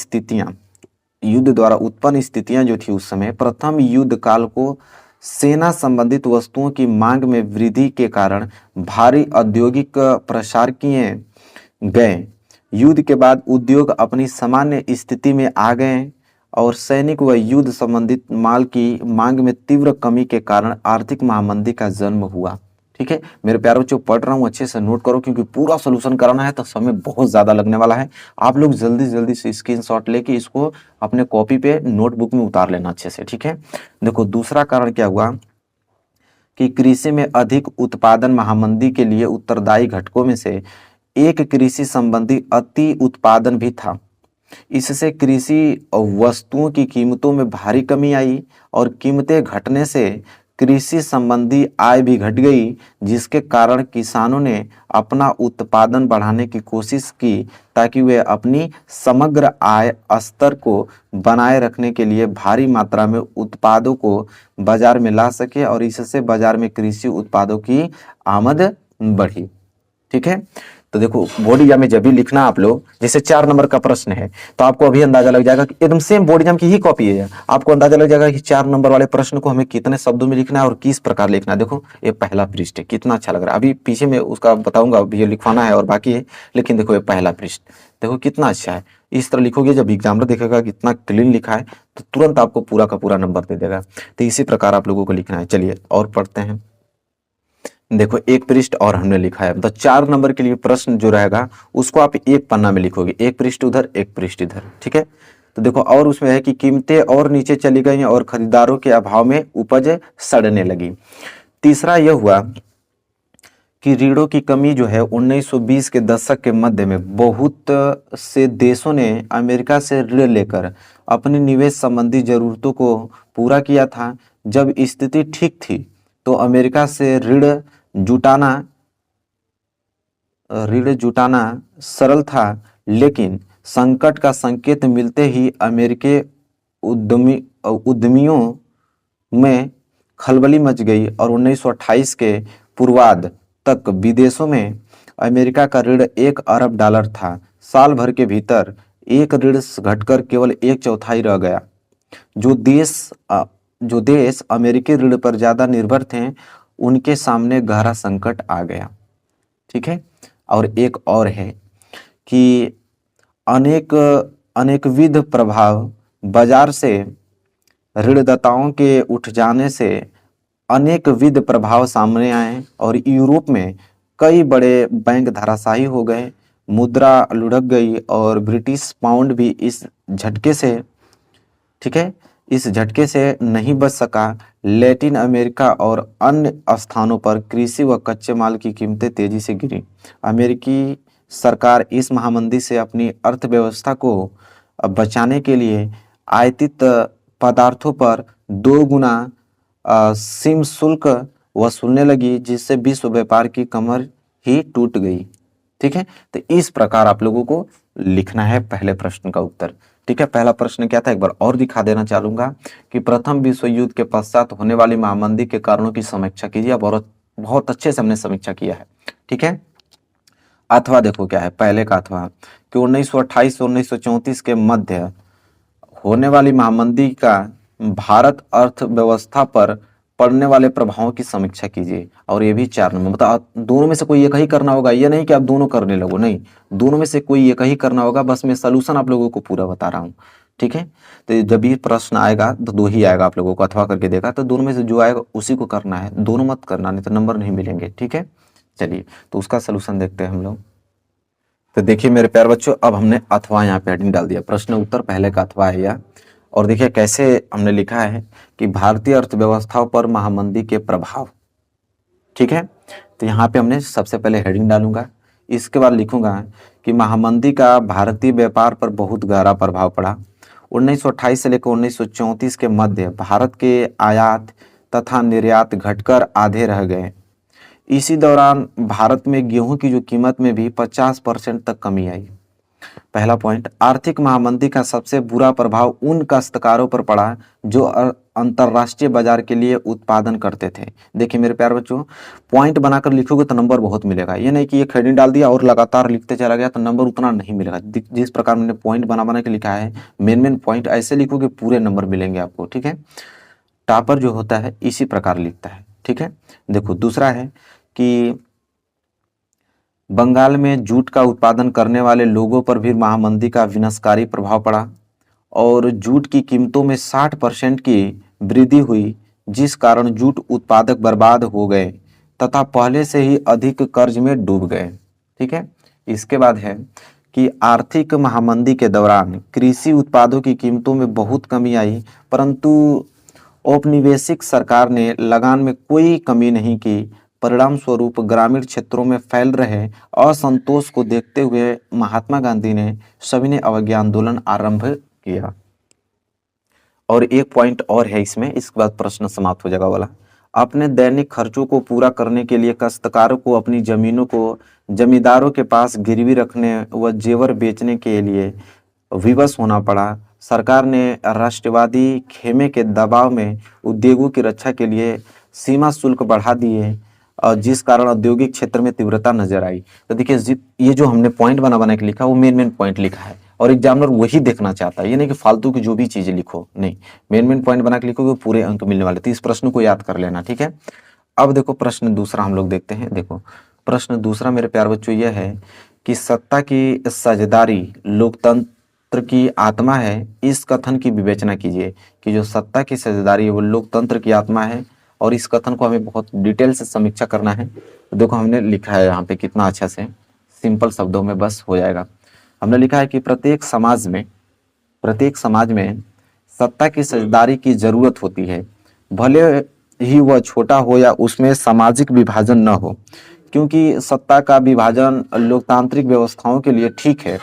Speaker 2: स्थितियां जो थी उस समय, प्रथम युद्ध काल को सेना संबंधित वस्तुओं की मांग में वृद्धि के कारण भारी औद्योगिक प्रसार किए गए। युद्ध के बाद उद्योग अपनी सामान्य स्थिति में आ गए और सैनिक व युद्ध संबंधित माल की मांग में तीव्र कमी के कारण आर्थिक महामंदी का जन्म हुआ, ठीक है। मेरे प्यारे बच्चों, पढ़ रहा हूँ, अच्छे से नोट करो क्योंकि पूरा सोल्यूशन कराना है तो समय बहुत ज्यादा लगने वाला है। आप लोग जल्दी जल्दी से स्क्रीनशॉट लेके इसको अपने कॉपी पे नोटबुक में उतार लेना अच्छे से, ठीक है। देखो दूसरा कारण क्या हुआ कि कृषि में अधिक उत्पादन महामंदी के लिए उत्तरदायी घटकों में से एक कृषि संबंधी अति उत्पादन भी था। इससे कृषि वस्तुओं की कीमतों में भारी कमी आई और कीमतें घटने से कृषि संबंधी आय भी घट गई, जिसके कारण किसानों ने अपना उत्पादन बढ़ाने की कोशिश की ताकि वे अपनी समग्र आय स्तर को बनाए रखने के लिए भारी मात्रा में उत्पादों को बाजार में ला सके और इससे बाजार में कृषि उत्पादों की आमद बढ़ी, ठीक है। तो देखो बोर्ड एग्जाम में जब भी लिखना आप लोग, जैसे 4 नंबर का प्रश्न है तो आपको अभी अंदाजा लग जाएगा कि एकदम सेम बोर्ड एग्जाम की ही कॉपी है, आपको अंदाजा लग जाएगा कि 4 नंबर वाले प्रश्न को हमें कितने शब्दों में लिखना है और किस प्रकार लिखना है। देखो ये पहला पृष्ठ है, कितना अच्छा लग रहा है। अभी पीछे में उसका बताऊंगा, अभी ये लिखवाना है और बाकी है, लेकिन देखो ये पहला पृष्ठ देखो कितना अच्छा है। इस तरह लिखोगे, जब एग्जामिनर देखेगा कितना क्लीन लिखा है तो तुरंत आपको पूरा का पूरा नंबर दे देगा। तो इसी प्रकार आप लोगों को लिखना है। चलिए और पढ़ते हैं। देखो एक पृष्ठ और हमने लिखा है, मतलब 4 नंबर के लिए प्रश्न जो रहेगा उसको आप एक पन्ना में लिखोगे, एक पृष्ठ उधर एक पृष्ठ इधर, ठीक है। तो देखो और उसमें है कि कीमतें और नीचे चली गई और खरीदारों के अभाव में उपज सड़ने लगी। तीसरा यह हुआ कि ऋणों की कमी जो है 1920 के दशक के मध्य में बहुत से देशों ने अमेरिका से ऋण लेकर अपनी निवेश संबंधी जरूरतों को पूरा किया था। जब स्थिति ठीक थी तो अमेरिका से ऋण जुटाना सरल था, लेकिन संकट का संकेत मिलते ही अमेरिकी उद्यमियों में खलबली मच गई और 1928 के पूर्वार्ध तक विदेशों में अमेरिका का ऋण $1 अरब था। साल भर के भीतर एक ऋण घटकर केवल 1/4 रह गया। जो देश अमेरिकी ऋण पर ज्यादा निर्भर थे उनके सामने गहरा संकट आ गया, ठीक है। और एक और है कि अनेकविध प्रभाव बाजार से ऋणदाताओं के उठ जाने से अनेकविध प्रभाव सामने आए और यूरोप में कई बड़े बैंक धराशायी हो गए, मुद्रा लुढ़क गई और ब्रिटिश पाउंड भी इस झटके से, ठीक है, इस झटके से नहीं बच सका। लैटिन अमेरिका और अन्य स्थानों पर कृषि व कच्चे माल की कीमतें तेजी से गिरी। अमेरिकी सरकार इस महामंदी से अपनी अर्थव्यवस्था को बचाने के लिए आयातित पदार्थों पर 2 गुना सीम शुल्क वसूलने लगी, जिससे विश्व व्यापार की कमर ही टूट गई। ठीक है, तो इस प्रकार आप लोगों को लिखना है पहले प्रश्न का उत्तर। ठीक है, पहला प्रश्न क्या था, एक बार और दिखा देना चाहूंगा कि प्रथम विश्व युद्ध के पश्चात होने वाली महामंदी के कारणों की समीक्षा कीजिए। बहुत बहुत अच्छे से हमने समीक्षा किया है। ठीक है, अथवा देखो क्या है, पहले का अथवा कि 1928 से 1934 के मध्य होने वाली महामंदी का भारत अर्थव्यवस्था पर पड़ने वाले प्रभावों की समीक्षा कीजिए। और ये भी 4 नंबर, मतलब दोनों में से कोई एक ही करना होगा, ये नहीं कि आप दोनों करने लगो, नहीं, दोनों में से कोई एक ही करना होगा। बस मैं सलूशन आप लोगों को पूरा बता रहा हूँ। ठीक है, तो जब भी प्रश्न आएगा तो 2 ही आएगा, आप लोगों को अथवा करके देखा तो दोनों में से जो आएगा उसी को करना है, दोनों मत करना, नहीं तो नंबर नहीं मिलेंगे। ठीक है, चलिए तो उसका सलूशन देखते हैं हम लोग। तो देखिए मेरे प्यारे बच्चों, अब हमने अथवा यहाँ पे हेडिंग डाल दिया, प्रश्न उत्तर पहले का अथवा है यह। और देखिए कैसे हमने लिखा है कि भारतीय अर्थव्यवस्था पर महामंदी के प्रभाव। ठीक है, तो यहाँ पे हमने सबसे पहले हेडिंग डालूंगा, इसके बाद लिखूंगा कि महामंदी का भारतीय व्यापार पर बहुत गहरा प्रभाव पड़ा। 1928 से लेकर 1934 के मध्य भारत के आयात तथा निर्यात घटकर आधे रह गए। इसी दौरान भारत में गेहूं की जो कीमत में भी 50% तक कमी आई। पहला पॉइंट, आर्थिक महामंदी का सबसे बुरा प्रभाव उन काश्तकारों पर पड़ा जो अंतर्राष्ट्रीय बाजार के लिए उत्पादन करते थे। देखिए मेरे प्यारे बच्चों, पॉइंट बनाकर लिखोगे तो नंबर बहुत मिलेगा, ये नहीं कि एक हेडिंग डाल दिया और लगातार लिखते चला गया तो नंबर उतना नहीं मिलेगा। जिस प्रकार मैंने पॉइंट बना बना के लिखा है, मेन पॉइंट ऐसे लिखोगे पूरे नंबर मिलेंगे आपको। ठीक है, टॉपर जो होता है इसी प्रकार लिखता है। ठीक है, देखो दूसरा है कि बंगाल में जूट का उत्पादन करने वाले लोगों पर भी महामंदी का विनाशकारी प्रभाव पड़ा और जूट की कीमतों में 60% की वृद्धि हुई, जिस कारण जूट उत्पादक बर्बाद हो गए तथा पहले से ही अधिक कर्ज में डूब गए। ठीक है, इसके बाद है कि आर्थिक महामंदी के दौरान कृषि उत्पादों की कीमतों में बहुत कमी आई, परंतु औपनिवेशिक सरकार ने लगान में कोई कमी नहीं की। परिणाम स्वरूप ग्रामीण क्षेत्रों में फैल रहे असंतोष को देखते हुए महात्मा गांधी ने सविनय अवज्ञा आंदोलन आरंभ किया। और एक पॉइंट और है इसमें, इसके बाद प्रश्न समाप्त हो जाएगा वाला। अपने दैनिक खर्चों को पूरा करने के लिए काश्तकारों को अपनी जमीनों को जमींदारों के पास गिरवी रखने व जेवर बेचने के लिए विवश होना पड़ा। सरकार ने राष्ट्रवादी खेमे के दबाव में उद्योगों की रक्षा के लिए सीमा शुल्क बढ़ा दिए, जिस कारण औद्योगिक क्षेत्र में तीव्रता नजर आई। तो देखिए ये जो हमने पॉइंट बना बना के लिखा वो मेन पॉइंट लिखा है और एग्जामिनर वही देखना चाहता है, ये नहीं कि फालतू की जो भी चीजें लिखो, नहीं, मेन पॉइंट बना के लिखोगे पूरे अंक मिलने वाले। तो इस प्रश्न को याद कर लेना। ठीक है, अब देखो प्रश्न दूसरा हम लोग देखते हैं। देखो प्रश्न दूसरा मेरे प्यारे बच्चों यह है कि सत्ता की साझेदारी लोकतंत्र की आत्मा है, इस कथन की विवेचना कीजिए कि जो सत्ता की साझेदारी है वो लोकतंत्र की आत्मा है। और इस कथन को हमें बहुत डिटेल से समीक्षा करना है। तो देखो हमने लिखा है यहाँ पे कितना अच्छा से, सिंपल शब्दों में बस हो जाएगा। हमने लिखा है कि प्रत्येक समाज में सत्ता की साझेदारी की जरूरत होती है, भले ही वह छोटा हो या उसमें सामाजिक विभाजन न हो, क्योंकि सत्ता का विभाजन लोकतांत्रिक व्यवस्थाओं के लिए ठीक है।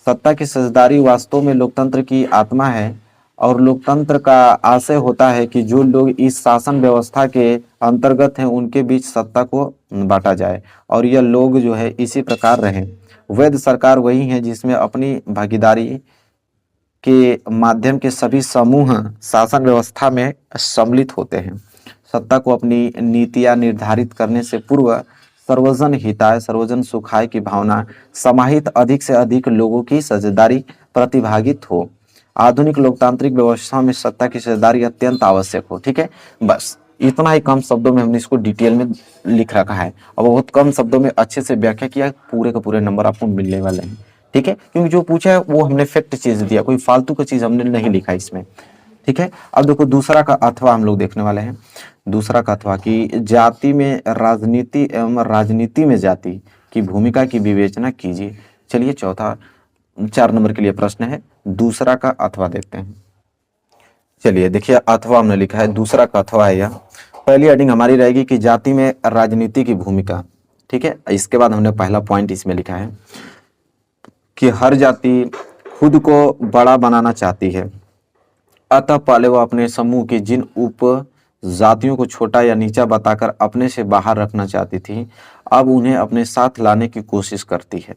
Speaker 2: सत्ता की साझेदारी वास्तव में लोकतंत्र की आत्मा है और लोकतंत्र का आशय होता है कि जो लोग इस शासन व्यवस्था के अंतर्गत हैं उनके बीच सत्ता को बांटा जाए और यह लोग जो है इसी प्रकार रहें। वैध सरकार वही है जिसमें अपनी भागीदारी के माध्यम के सभी समूह शासन व्यवस्था में सम्मिलित होते हैं। सत्ता को अपनी नीतियां निर्धारित करने से पूर्व सर्वजन हिताय सर्वजन सुखाय की भावना समाहित अधिक से अधिक लोगों की साझेदारी प्रतिभागित हो। आधुनिक लोकतांत्रिक व्यवस्था में सत्ता की साझेदारी अत्यंत आवश्यक हो। ठीक है, बस इतना ही कम शब्दों में हमने इसको डिटेल में लिख रखा है और बहुत कम शब्दों में अच्छे से व्याख्या किया, पूरे के पूरे नंबर आपको मिलने वाले हैं। ठीक है, क्योंकि जो पूछा है वो हमने फैक्ट चीज दिया, कोई फालतू का चीज हमने नहीं लिखा इसमें। ठीक है, अब देखो दूसरा का अथवा हम लोग देखने वाले हैं। दूसरा का अथवा कि जाति में राजनीति एवं राजनीति में जाति की भूमिका की विवेचना कीजिए। चलिए चौथा 4 नंबर के लिए प्रश्न है, दूसरा का अथवा देखते हैं। चलिए देखिए अथवा हमने लिखा है, दूसरा का अथवा है यह। पहली हेडिंग हमारी रहेगी कि जाति में राजनीति की भूमिका। ठीक है, इसके बाद हमने पहला पॉइंट इसमें लिखा है कि हर जाति खुद को बड़ा बनाना चाहती है, अतः पहले वह अपने समूह की जिन उप जातियों को छोटा या नीचा बताकर अपने से बाहर रखना चाहती थी, अब उन्हें अपने साथ लाने की कोशिश करती है।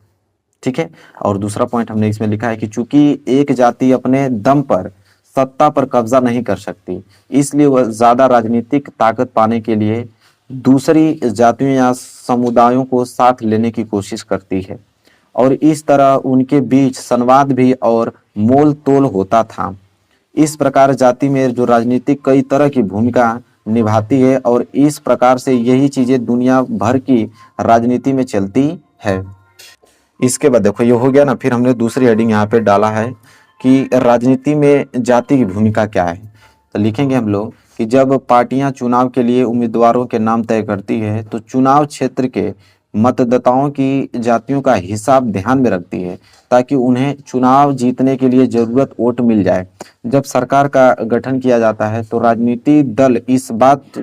Speaker 2: ठीक है। और दूसरा पॉइंट हमने इसमें लिखा है कि चूंकि एक जाति अपने दम पर सत्ता पर कब्जा नहीं कर सकती, इसलिए वह ज्यादा राजनीतिक ताकत पाने के लिए दूसरी जातियों या समुदायों को साथ लेने की कोशिश करती है, और इस तरह उनके बीच संवाद भी और मोल तोल होता था। इस प्रकार जाति में जो राजनीतिक कई तरह की भूमिका निभाती है, और इस प्रकार से यही चीजें दुनिया भर की राजनीति में चलती है। इसके बाद देखो ये हो गया ना, फिर हमने दूसरी हेडिंग यहाँ पे डाला है कि राजनीति में जाति की भूमिका क्या है। तो लिखेंगे हम लोग कि जब पार्टियां चुनाव के लिए उम्मीदवारों के नाम तय करती है, तो चुनाव क्षेत्र के मतदाताओं की जातियों का हिसाब ध्यान में रखती है, ताकि उन्हें चुनाव जीतने के लिए जरूरत वोट मिल जाए। जब सरकार का गठन किया जाता है, तो राजनीति दल इस बात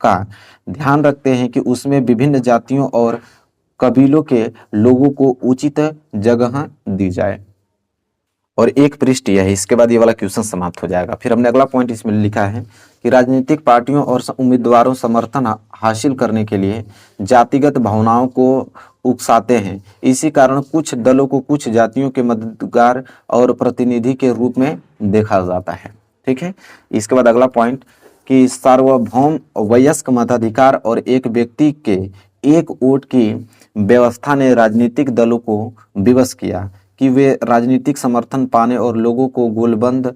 Speaker 2: का ध्यान रखते हैं कि उसमें विभिन्न जातियों और कबीलों के लोगों को उचित जगह दी जाए। और एक पृष्ठ यह है, इसके बाद ये वाला क्वेश्चन समाप्त हो जाएगा। फिर हमने अगला पॉइंट इसमें लिखा है कि राजनीतिक पार्टियों और उम्मीदवारों समर्थन हासिल करने के लिए जातिगत भावनाओं को उकसाते हैं। इसी कारण कुछ दलों को कुछ जातियों के मददगार और प्रतिनिधि के रूप में देखा जाता है। ठीक है। इसके बाद अगला पॉइंट कि सार्वभौम वयस्क मताधिकार और एक व्यक्ति के एक वोट की व्यवस्था ने राजनीतिक दलों को विवश किया कि वे राजनीतिक समर्थन पाने और लोगों को गोलबंद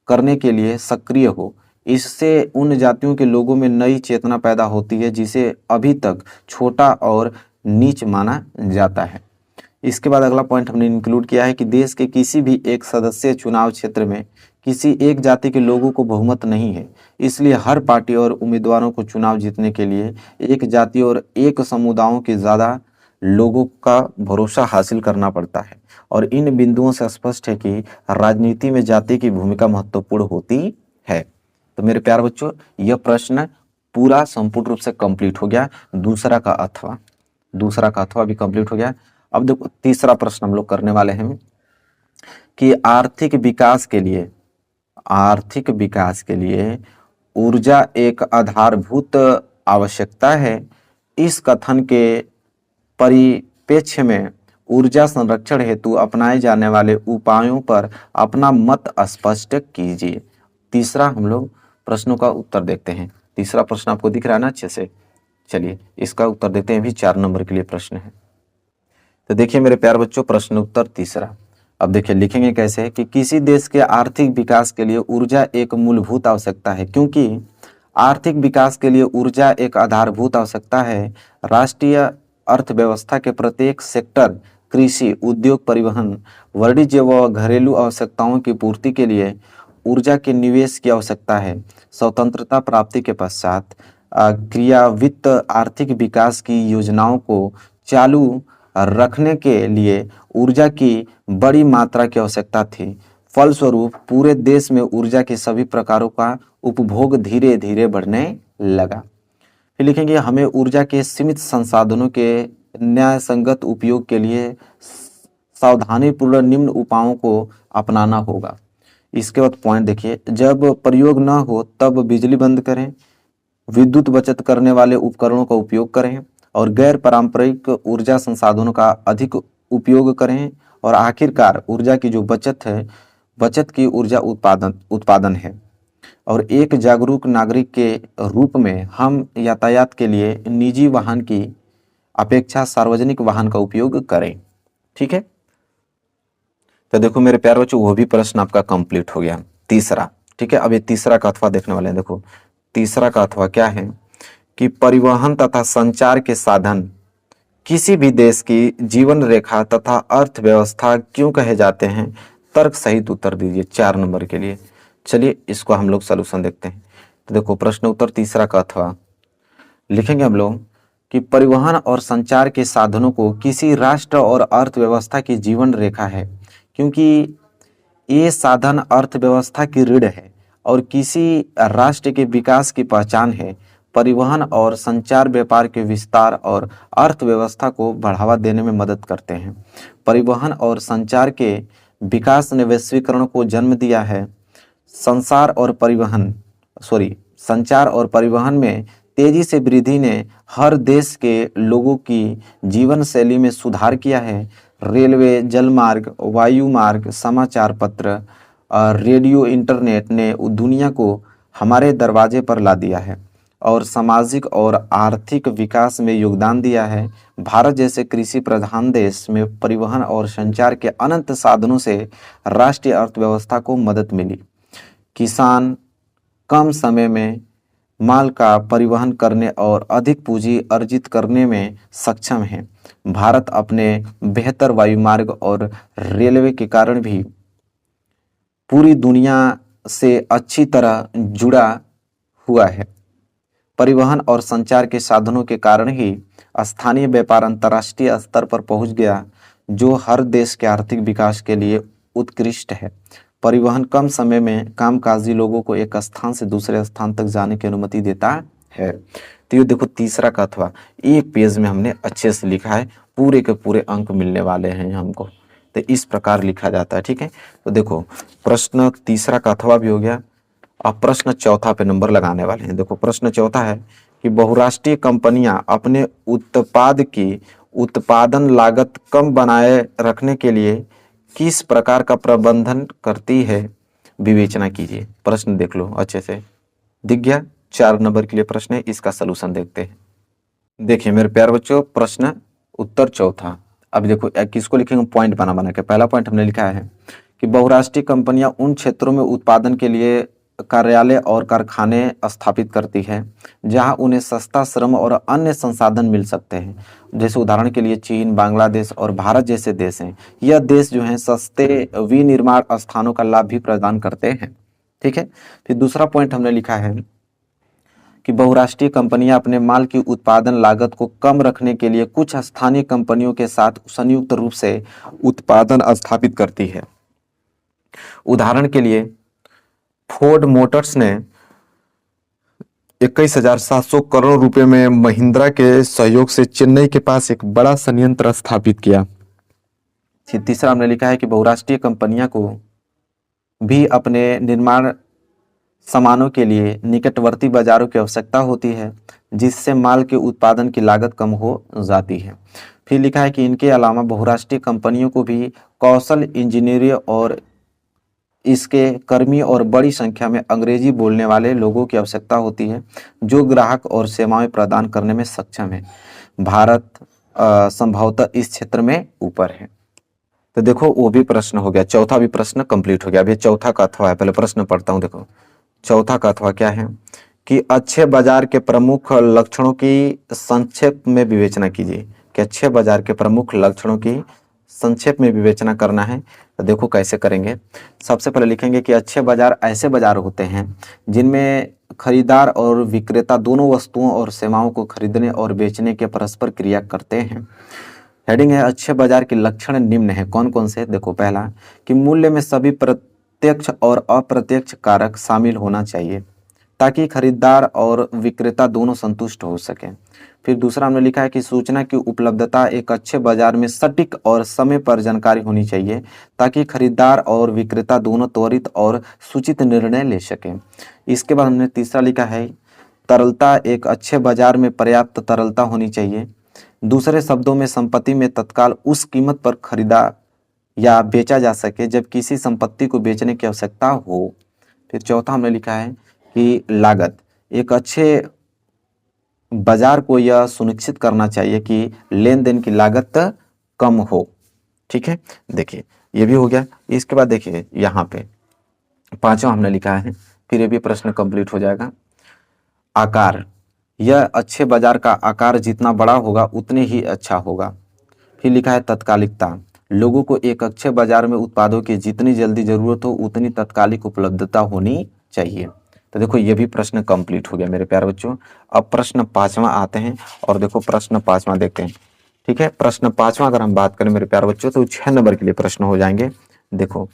Speaker 2: करने के लिए सक्रिय हो। इससे उन जातियों के लोगों में नई चेतना पैदा होती है जिसे अभी तक छोटा और नीच माना जाता है। इसके बाद अगला पॉइंट हमने इंक्लूड किया है कि देश के किसी भी एक सदस्य चुनाव क्षेत्र में किसी एक जाति के लोगों को बहुमत नहीं है, इसलिए हर पार्टी और उम्मीदवारों को चुनाव जीतने के लिए एक जाति और एक समुदायों के ज्यादा लोगों का भरोसा हासिल करना पड़ता है। और इन बिंदुओं से स्पष्ट है कि राजनीति में जाति की भूमिका महत्वपूर्ण होती है। तो मेरे प्यारे बच्चों, यह प्रश्न पूरा संपूर्ण रूप से कंप्लीट हो गया। दूसरा का अथवा भी कंप्लीट हो गया। अब देखो तीसरा प्रश्न हम लोग करने वाले हैं कि आर्थिक विकास के लिए ऊर्जा एक आधारभूत आवश्यकता है। इस कथन के परिप्रेक्ष्य में ऊर्जा संरक्षण हेतु अपनाए जाने वाले उपायों पर अपना मत स्पष्ट कीजिए। तीसरा हम लोग प्रश्नों का उत्तर देखते हैं। तीसरा प्रश्न आपको दिख रहा है ना अच्छे से? चलिए इसका उत्तर देते हैं। भी 4 नंबर के लिए प्रश्न है। तो देखिए मेरे प्यारे बच्चों, प्रश्न उत्तर तीसरा। अब देखिए लिखेंगे कैसे कि किसी देश के आर्थिक विकास के लिए ऊर्जा एक मूलभूत आवश्यकता है। क्योंकि आर्थिक विकास के लिए ऊर्जा एक आधारभूत आवश्यकता है, राष्ट्रीय अर्थव्यवस्था के प्रत्येक सेक्टर, कृषि, उद्योग, परिवहन, वाणिज्य व घरेलू आवश्यकताओं की पूर्ति के लिए ऊर्जा के निवेश की आवश्यकता है। स्वतंत्रता प्राप्ति के पश्चात क्रियान्वित आर्थिक विकास की योजनाओं को चालू रखने के लिए ऊर्जा की बड़ी मात्रा की आवश्यकता थी। फलस्वरूप पूरे देश में ऊर्जा के सभी प्रकारों का उपभोग धीरे धीरे बढ़ने लगा। फिर लिखेंगे हमें ऊर्जा के सीमित संसाधनों के न्याय संगत उपयोग के लिए सावधानीपूर्वक निम्न उपायों को अपनाना होगा। इसके बाद पॉइंट देखिए, जब प्रयोग न हो तब बिजली बंद करें, विद्युत बचत करने वाले उपकरणों का उपयोग करें, और गैर पारंपरिक ऊर्जा संसाधनों का अधिक उपयोग करें। और आखिरकार ऊर्जा की जो बचत की ऊर्जा उत्पादन है। और एक जागरूक नागरिक के रूप में हम यातायात के लिए निजी वाहन की अपेक्षा सार्वजनिक वाहन का उपयोग करें। ठीक है। तो देखो मेरे प्यारे बच्चों, वो भी प्रश्न आपका कंप्लीट हो गया, तीसरा। ठीक है। अब ये तीसरा का अथवा देखने वाले हैं। देखो तीसरा का अथवा क्या है कि परिवहन तथा संचार के साधन किसी भी देश की जीवन रेखा तथा अर्थव्यवस्था क्यों कहे जाते हैं? तर्क सहित उत्तर दीजिए 4 नंबर के लिए। चलिए इसको हम लोग सलूशन देखते हैं। तो देखो प्रश्न उत्तर तीसरा का अथवा लिखेंगे हम लोग कि परिवहन और संचार के साधनों को किसी राष्ट्र और अर्थव्यवस्था की जीवन रेखा है, क्योंकि ये साधन अर्थव्यवस्था की रीढ़ है और किसी राष्ट्र के विकास की पहचान है। परिवहन और संचार व्यापार के विस्तार और अर्थव्यवस्था को बढ़ावा देने में मदद करते हैं। परिवहन और संचार के विकास ने वैश्वीकरण को जन्म दिया है। संचार और परिवहन में तेजी से वृद्धि ने हर देश के लोगों की जीवन शैली में सुधार किया है। रेलवे, जलमार्ग, वायु मार्ग, समाचार पत्र और रेडियो, इंटरनेट ने दुनिया को हमारे दरवाजे पर ला दिया है और सामाजिक और आर्थिक विकास में योगदान दिया है। भारत जैसे कृषि प्रधान देश में परिवहन और संचार के अनंत साधनों से राष्ट्रीय अर्थव्यवस्था को मदद मिली। किसान कम समय में माल का परिवहन करने और अधिक पूंजी अर्जित करने में सक्षम है। भारत अपने बेहतर वायुमार्ग और रेलवे के कारण भी पूरी दुनिया से अच्छी तरह जुड़ा हुआ है। परिवहन और संचार के साधनों के कारण ही स्थानीय व्यापार अंतर्राष्ट्रीय स्तर पर पहुंच गया, जो हर देश के आर्थिक विकास के लिए उत्कृष्ट है। परिवहन कम समय में कामकाजी लोगों को एक स्थान से दूसरे स्थान तक जाने की अनुमति देता है। तो ये देखो तीसरा का अथवा एक पेज में हमने अच्छे से लिखा है, पूरे के पूरे अंक मिलने वाले हैं हमको। तो इस प्रकार लिखा जाता है, ठीक है। तो देखो प्रश्न तीसरा का अथवा भी हो गया। अब प्रश्न चौथा पे नंबर लगाने वाले हैं। देखो प्रश्न चौथा है कि बहुराष्ट्रीय कंपनियां अपने उत्पाद की उत्पादन लागत कम बनाए रखने के लिए किस प्रकार का प्रबंधन करती है, विवेचना कीजिए। प्रश्न देख लो अच्छे से, दिख गया। 4 नंबर के लिए प्रश्न है, इसका सलूशन देखते हैं। देखिए मेरे प्यारे बच्चों, प्रश्न उत्तर चौथा। अब देखो किसको लिखेंगे, पॉइंट बना के। पहला पॉइंट हमने लिखा है कि बहुराष्ट्रीय कंपनियां उन क्षेत्रों में उत्पादन के लिए कार्यालय और कारखाने स्थापित करती है जहां उन्हें सस्ता श्रम और अन्य संसाधन मिल सकते हैं। जैसे उदाहरण के लिए चीन, बांग्लादेश और भारत जैसे देश हैं। यह देश जो हैं सस्ते विनिर्माण स्थानों का लाभ भी प्रदान करते हैं, ठीक है। फिर दूसरा पॉइंट हमने लिखा है कि बहुराष्ट्रीय कंपनियां अपने माल की उत्पादन लागत को कम रखने के लिए कुछ स्थानीय कंपनियों के साथ संयुक्त रूप से उत्पादन स्थापित करती है। उदाहरण के लिए फोर्ड मोटर्स ने 21,700 करोड़ रुपए में महिंद्रा के सहयोग से चेन्नई के पास एक बड़ा संयंत्र स्थापित किया। तीसरा हमने लिखा है कि बहुराष्ट्रीय कंपनियां को भी अपने निर्माण सामानों के लिए निकटवर्ती बाजारों की आवश्यकता होती है, जिससे माल के उत्पादन की लागत कम हो जाती है। फिर लिखा है कि इनके अलावा बहुराष्ट्रीय कंपनियों को भी कौशल इंजीनियरिंग और इसके कर्मी और बड़ी संख्या में अंग्रेजी बोलने वाले लोगों की आवश्यकता होती है, जो ग्राहक और सेवाएं प्रदान करने में सक्षम है। भारत संभवतः इस क्षेत्र में ऊपर है। तो देखो वो भी प्रश्न हो गया, चौथा भी प्रश्न कंप्लीट हो गया। अभी चौथा का अथवा है, पहले प्रश्न पढ़ता हूं। देखो चौथा का अथवा क्या है कि अच्छे बाजार के प्रमुख लक्षणों की संक्षेप में विवेचना कीजिए। कि अच्छे बाजार के प्रमुख लक्षणों की संक्षेप में विवेचना करना है। तो देखो कैसे करेंगे। सबसे पहले लिखेंगे कि अच्छे बाजार ऐसे बाजार होते हैं जिनमें खरीदार और विक्रेता दोनों वस्तुओं और सेवाओं को खरीदने और बेचने के परस्पर क्रिया करते हैं। हेडिंग है अच्छे बाजार के लक्षण निम्न है। कौन कौन से? देखो पहला कि मूल्य में सभी प्रत्यक्ष और अप्रत्यक्ष कारक शामिल होना चाहिए ताकि खरीदार और विक्रेता दोनों संतुष्ट हो सकें। फिर दूसरा हमने लिखा है कि सूचना की उपलब्धता एक अच्छे बाजार में सटीक और समय पर जानकारी होनी चाहिए ताकि खरीदार और विक्रेता दोनों त्वरित और सूचित निर्णय ले सकें। इसके बाद हमने तीसरा लिखा है तरलता, एक अच्छे बाजार में पर्याप्त तरलता होनी चाहिए। दूसरे शब्दों में संपत्ति में तत्काल उस कीमत पर खरीदा या बेचा जा सके जब किसी संपत्ति को बेचने की आवश्यकता हो। फिर चौथा हमने लिखा है कि लागत, एक अच्छे बाजार को यह सुनिश्चित करना चाहिए कि लेन देन की लागत कम हो। ठीक है, देखिए ये भी हो गया। इसके बाद देखिए यहाँ पे पांचवा हमने लिखा है, फिर ये भी प्रश्न कंप्लीट हो जाएगा। आकार, यह अच्छे बाजार का आकार जितना बड़ा होगा उतने ही अच्छा होगा। फिर लिखा है तत्कालिकता, लोगों को एक अच्छे बाजार में उत्पादों की जितनी जल्दी जरूरत हो उतनी तत्कालिक उपलब्धता होनी चाहिए। तो देखो ये भी प्रश्न कंप्लीट हो गया मेरे प्यारे बच्चों। अब प्रश्न पांचवा आते हैं और देखो प्रश्न पांचवा देखते हैं। ठीक है, प्रश्न पांचवा अगर हम बात करें मेरे प्यारे बच्चों तो 6 नंबर के लिए प्रश्न हो जाएंगे। देखो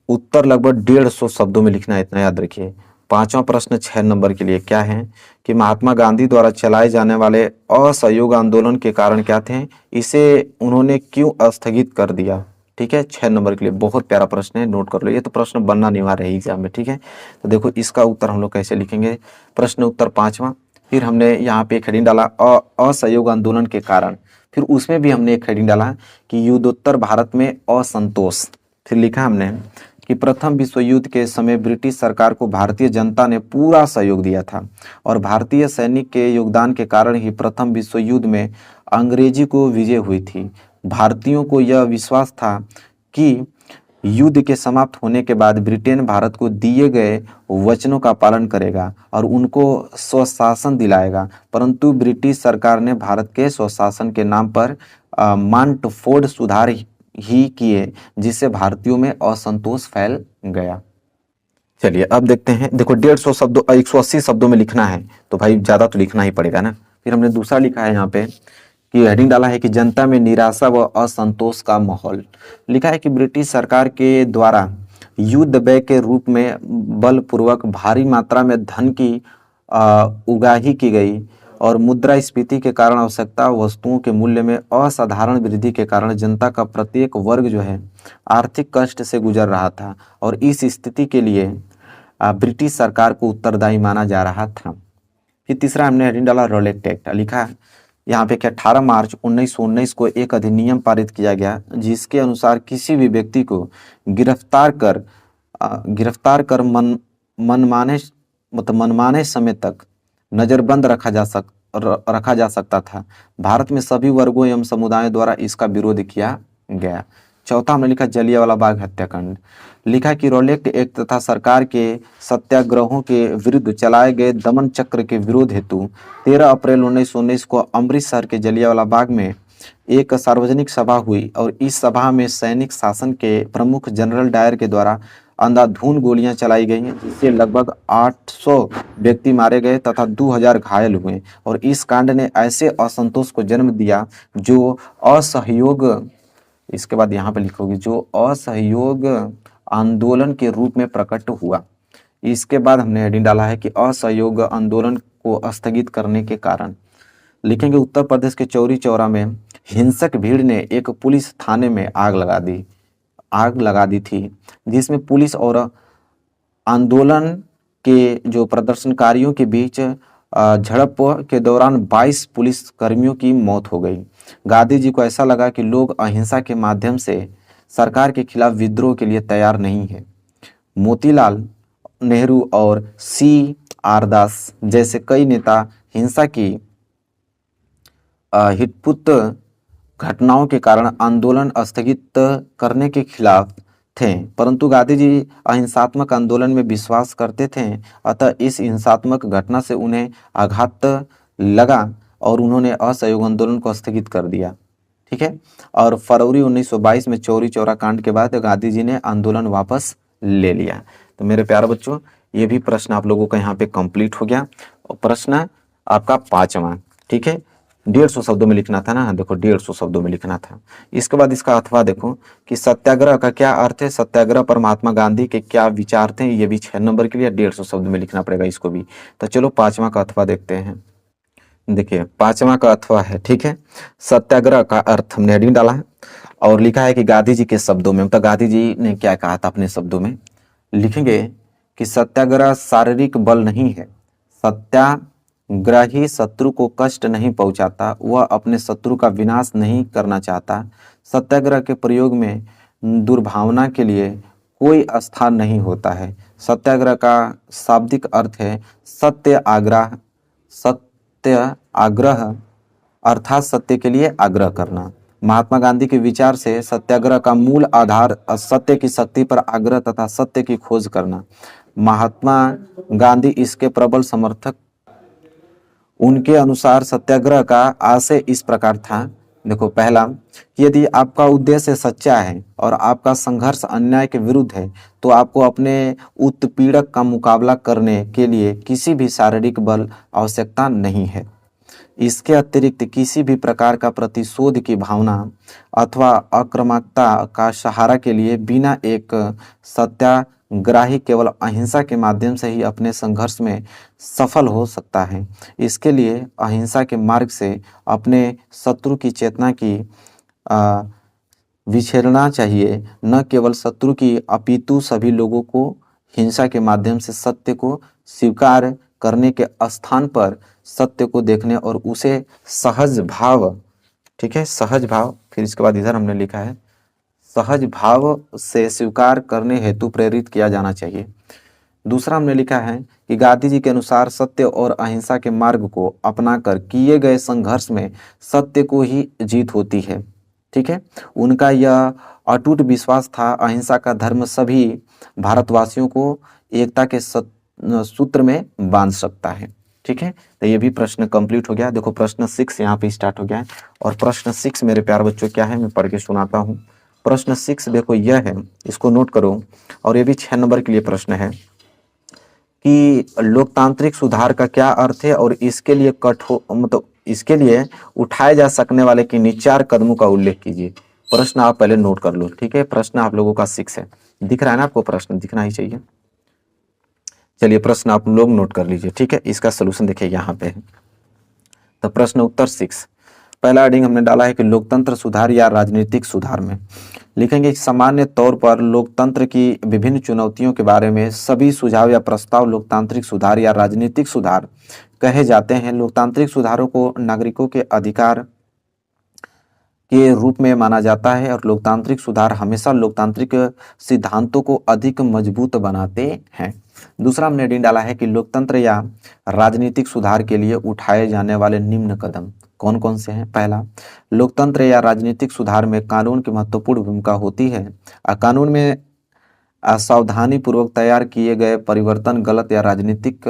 Speaker 2: उत्तर लगभग 150 शब्दों में लिखना है, इतना याद रखिए। पांचवा प्रश्न 6 नंबर के लिए क्या है कि महात्मा गांधी द्वारा चलाए जाने वाले असहयोग आंदोलन के कारण क्या थे, इसे उन्होंने क्यों स्थगित कर दिया। ठीक है, 6 नंबर के लिए बहुत प्यारा प्रश्न है, नोट कर लो। ये तो प्रश्न बनना अनिवार्य है एग्जाम में, ठीक है। तो देखो इसका उत्तर हम लोग कैसे लिखेंगे। प्रश्न उत्तर 5वां, फिर हमने यहाँ पे एक हेडिंग डाला असहयोग आंदोलन के कारण, फिर उसमें भी हमने एक हेडिंग डाला कि युद्धोत्तर भारत में असंतोष। फिर लिखा हमने कि प्रथम विश्व युद्ध के समय ब्रिटिश सरकार को भारतीय जनता ने पूरा सहयोग दिया था और भारतीय सैनिक के योगदान के कारण ही प्रथम विश्व युद्ध में अंग्रेजी को विजय हुई थी। भारतीयों को यह विश्वास था कि युद्ध के समाप्त होने के बाद ब्रिटेन भारत को दिए गए वचनों का पालन करेगा और उनको स्वशासन दिलाएगा, परंतु ब्रिटिश सरकार ने भारत के स्वशासन के नाम पर मांटफोर्ड सुधार ही किए, जिससे भारतीयों में असंतोष फैल गया। चलिए अब देखते हैं। देखो 150 शब्दों 180 शब्दों में लिखना है, तो भाई ज्यादा तो लिखना ही पड़ेगा ना। फिर हमने दूसरा लिखा है यहाँ पे कि हेडिंग डाला है कि जनता में निराशा व असंतोष का माहौल। लिखा है कि ब्रिटिश सरकार के द्वारा युद्ध व्यय के रूप में बलपूर्वक भारी मात्रा में धन की उगाही की गई और मुद्रास्फीति के कारण आवश्यकता वस्तुओं के मूल्य में असाधारण वृद्धि के कारण जनता का प्रत्येक वर्ग जो है आर्थिक कष्ट से गुजर रहा था और इस स्थिति के लिए ब्रिटिश सरकार को उत्तरदायी माना जा रहा था। फिर तीसरा हमने हेडिंग डाला रॉलेट एक्ट। लिखा है यहाँ पे कि 18 मार्च 1919 को एक अधिनियम पारित किया गया जिसके अनुसार किसी भी व्यक्ति को गिरफ्तार कर मनमाने समय तक नजरबंद रखा जा सकता था। भारत में सभी वर्गों एवं समुदायों द्वारा इसका विरोध किया गया। चौथा हमने लिखा जलियांवाला बाग हत्याकांड। लिखा कि रॉलेट एक्ट तथा सरकार के सत्याग्रहों के विरुद्ध चलाए गए दमन चक्र के विरोध हेतु 13 अप्रैल 1919 को अमृतसर के जलियांवाला बाग में एक सार्वजनिक सभा हुई और इस सभा में सैनिक शासन के प्रमुख जनरल डायर के द्वारा अंधाधुंध गोलियां चलाई गई, जिससे लगभग 800 व्यक्ति मारे गए तथा 2000 घायल हुए और इस कांड ने ऐसे असंतोष को जन्म दिया जो असहयोग, इसके बाद यहाँ पे लिखोगे, जो असहयोग आंदोलन के रूप में प्रकट हुआ। इसके बाद हमने हेडिंग डाला है कि असहयोग आंदोलन को स्थगित करने के कारण। लिखेंगे उत्तर प्रदेश के चौरी चौरा में हिंसक भीड़ ने एक पुलिस थाने में आग लगा दी थी, जिसमें पुलिस और आंदोलन के जो प्रदर्शनकारियों के बीच झड़प के दौरान 22 पुलिस कर्मियों की मौत हो गई। गांधी जी को ऐसा लगा कि लोग अहिंसा के माध्यम से सरकार के खिलाफ विद्रोह के लिए तैयार नहीं है। मोतीलाल नेहरू और CR दास जैसे कई नेता हिंसा की हितपुत घटनाओं के कारण आंदोलन स्थगित करने के खिलाफ थे, परंतु गांधी जी अहिंसात्मक आंदोलन में विश्वास करते थे, अतः इस हिंसात्मक घटना से उन्हें आघात लगा और उन्होंने असहयोग आंदोलन को स्थगित कर दिया। ठीक है, और फरवरी 1922 में चौरी चौरा कांड के बाद गांधी जी ने आंदोलन वापस ले लिया। तो मेरे प्यारे बच्चों, ये भी प्रश्न आप लोगों का यहाँ पे कंप्लीट हो गया। और प्रश्न आपका 5वां, ठीक है, 150 शब्दों में लिखना था ना। देखो 150 शब्दों में लिखना था। इसके बाद इसका अथवा देखो कि सत्याग्रह का क्या अर्थ है, सत्याग्रह पर महात्मा गांधी के क्या विचार थे, ये भी 6 नंबर के लिए 150 शब्द में लिखना पड़ेगा इसको भी। तो चलो 5वां का अथवा देखते हैं। देखिए 5वां का अथवा है, ठीक है, सत्याग्रह का अर्थ हमने हेडिंग डाला है और लिखा है कि गांधी जी के शब्दों में, मतलब गांधी जी ने क्या कहा था अपने शब्दों में। लिखेंगे कि सत्याग्रह शारीरिक बल नहीं है, सत्याग्रही शत्रु को कष्ट नहीं पहुंचाता, वह अपने शत्रु का विनाश नहीं करना चाहता। सत्याग्रह के प्रयोग में दुर्भावना के लिए कोई स्थान नहीं होता है। सत्याग्रह का शाब्दिक अर्थ है सत्य आग्रह अर्थात सत्य के लिए आग्रह करना। महात्मा गांधी के विचार से सत्याग्रह का मूल आधार सत्य की शक्ति पर आग्रह तथा सत्य की खोज करना। महात्मा गांधी इसके प्रबल समर्थक। उनके अनुसार सत्याग्रह का आशय इस प्रकार था। देखो, पहला, यदि आपका उद्देश्य सच्चा है और आपका संघर्ष अन्याय के विरुद्ध है, तो आपको अपने उत्पीड़क का मुकाबला करने के लिए किसी भी शारीरिक बल आवश्यकता नहीं है। इसके अतिरिक्त किसी भी प्रकार का प्रतिशोध की भावना अथवा आक्रामकता का सहारा के लिए बिना एक सत्याग्रही केवल अहिंसा के माध्यम से ही अपने संघर्ष में सफल हो सकता है। इसके लिए अहिंसा के मार्ग से अपने शत्रु की चेतना की विछेड़ना चाहिए, न केवल शत्रु की अपितु सभी लोगों को हिंसा के माध्यम से सत्य को स्वीकार करने के स्थान पर सत्य को देखने और उसे सहज भाव, ठीक है, सहज भाव, फिर इसके बाद इधर हमने लिखा है सहज भाव से स्वीकार करने हेतु प्रेरित किया जाना चाहिए। दूसरा हमने लिखा है कि गांधी जी के अनुसार सत्य और अहिंसा के मार्ग को अपनाकर किए गए संघर्ष में सत्य को ही जीत होती है। ठीक है, उनका यह अटूट विश्वास था अहिंसा का धर्म सभी भारतवासियों को एकता के सूत्र में बांध सकता है। ठीक है, तो ये भी प्रश्न कंप्लीट हो गया। देखो प्रश्न 6 यहाँ पे स्टार्ट हो गया है और प्रश्न 6 मेरे प्यार बच्चों क्या है मैं पढ़ के सुनाता हूँ। प्रश्न 6 देखो यह है, इसको नोट करो और ये भी 6 नंबर के लिए प्रश्न है कि लोकतांत्रिक सुधार का क्या अर्थ है और इसके लिए मतलब इसके लिए उठाए जा सकने वाले किन्हीं 4 कदमों का उल्लेख कीजिए। प्रश्न आप पहले नोट कर लो। ठीक है, प्रश्न आप लोगों का 6 है, दिख रहा है ना आपको, प्रश्न दिखना ही चाहिए। चलिए प्रश्न आप लोग नोट कर लीजिए। ठीक है, इसका सोल्यूशन देखिए यहाँ पे है। तो प्रश्न उत्तर 6, पहला हेडिंग हमने डाला है कि लोकतंत्र सुधार या राजनीतिक सुधार में लिखेंगे सामान्य तौर पर लोकतंत्र की विभिन्न चुनौतियों के बारे में सभी सुझाव या प्रस्ताव लोकतांत्रिक सुधार या राजनीतिक सुधार कहे जाते हैं। लोकतांत्रिक सुधारों को नागरिकों के अधिकार के रूप में माना जाता है और लोकतांत्रिक सुधार हमेशा लोकतांत्रिक सिद्धांतों को अधिक मजबूत बनाते हैं। दूसरा हमने हेडिंग डाला है कि लोकतंत्र या राजनीतिक सुधार के लिए उठाए जाने वाले निम्न कदम कौन कौन से हैं। पहला, लोकतंत्र या राजनीतिक सुधार में कानून की महत्वपूर्ण भूमिका होती है। कानून में सावधानी पूर्वक तैयार किए गए परिवर्तन गलत या राजनीतिक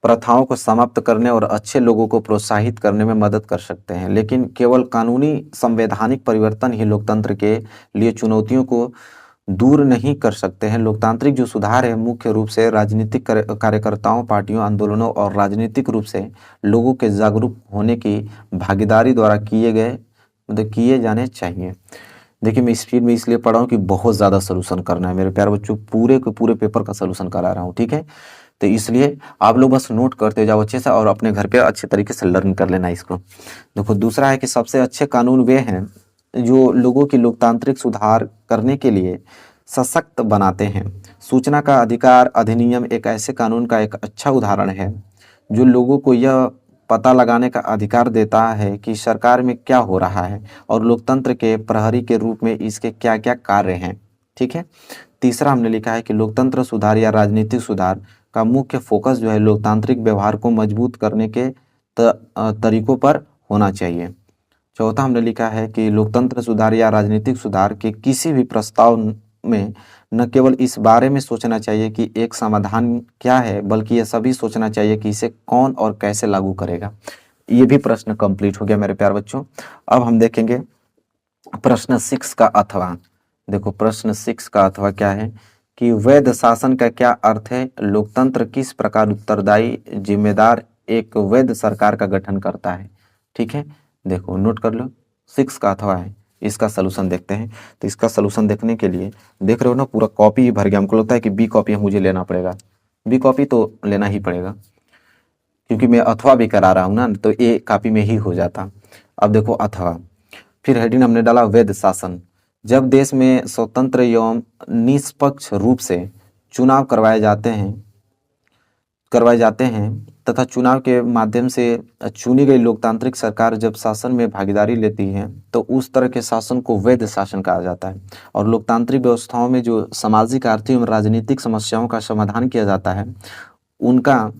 Speaker 2: प्रथाओं को समाप्त करने और अच्छे लोगों को प्रोत्साहित करने में मदद कर सकते हैं, लेकिन केवल कानूनी संवैधानिक परिवर्तन ही लोकतंत्र के लिए चुनौतियों को दूर नहीं कर सकते हैं। लोकतांत्रिक जो सुधार है मुख्य रूप से राजनीतिक कार्यकर्ताओं, पार्टियों, आंदोलनों और राजनीतिक रूप से लोगों के जागरूक होने की भागीदारी द्वारा किए जाने चाहिए। देखिए मैं स्पीड में इसलिए पढ़ा हूँ कि बहुत ज़्यादा सोल्यूशन करना है मेरे प्यारे बच्चों, पूरे के पूरे पेपर का सोल्यूशन करा रहा हूँ। ठीक है, तो इसलिए आप लोग बस नोट करते जाओ अच्छे से और अपने घर पे अच्छे तरीके से लर्न कर लेना इसको। देखो दूसरा है कि सबसे अच्छे कानून वे हैं जो लोगों की लोकतांत्रिक सुधार करने के लिए सशक्त बनाते हैं। सूचना का अधिकार अधिनियम एक ऐसे कानून का एक अच्छा उदाहरण है जो लोगों को यह पता लगाने का अधिकार देता है कि सरकार में क्या हो रहा है और लोकतंत्र के प्रहरी के रूप में इसके क्या क्या कार्य हैं। ठीक है, तीसरा हमने लिखा है कि लोकतंत्र सुधार या राजनीतिक सुधार का मुख्य फोकस जो है लोकतांत्रिक व्यवहार को मजबूत करने के तरीकों पर होना चाहिए। चौथा हमने लिखा है कि लोकतंत्र सुधार या राजनीतिक सुधार के किसी भी प्रस्ताव में न केवल इस बारे में सोचना चाहिए कि एक समाधान क्या है, बल्कि यह सभी सोचना चाहिए कि इसे कौन और कैसे लागू करेगा। ये भी प्रश्न कंप्लीट हो गया मेरे प्यारे बच्चों। अब हम देखेंगे प्रश्न 6 का अथवा। देखो प्रश्न 6 का अथवा क्या है कि वैध शासन का क्या अर्थ है, लोकतंत्र किस प्रकार उत्तरदायी जिम्मेदार एक वैध सरकार का गठन करता है। ठीक है, देखो नोट कर लो, 6 का अथवा है, इसका सलूशन देखते हैं। तो इसका सलूशन देखने के लिए देख रहे हो ना पूरा कॉपी भर गया। हमको लगता है कि बी कॉपी मुझे लेना पड़ेगा, बी कॉपी तो लेना ही पड़ेगा क्योंकि मैं अथवा भी करा रहा हूँ ना, तो ए कॉपी में ही हो जाता। अब देखो अथवा, फिर हेडिंग हमने डाला वैध शासन। जब देश में स्वतंत्र एवं निष्पक्ष रूप से चुनाव करवाए जाते हैं तथा चुनाव के माध्यम से चुनी गई लोकतांत्रिक सरकार जब शासन में भागीदारी लेती है तो उस तरह के शासन को वैध शासन कहा जाता है। और लोकतांत्रिक व्यवस्थाओं में जो सामाजिक, आर्थिक एवं राजनीतिक समस्याओं का समाधान किया जाता है उनका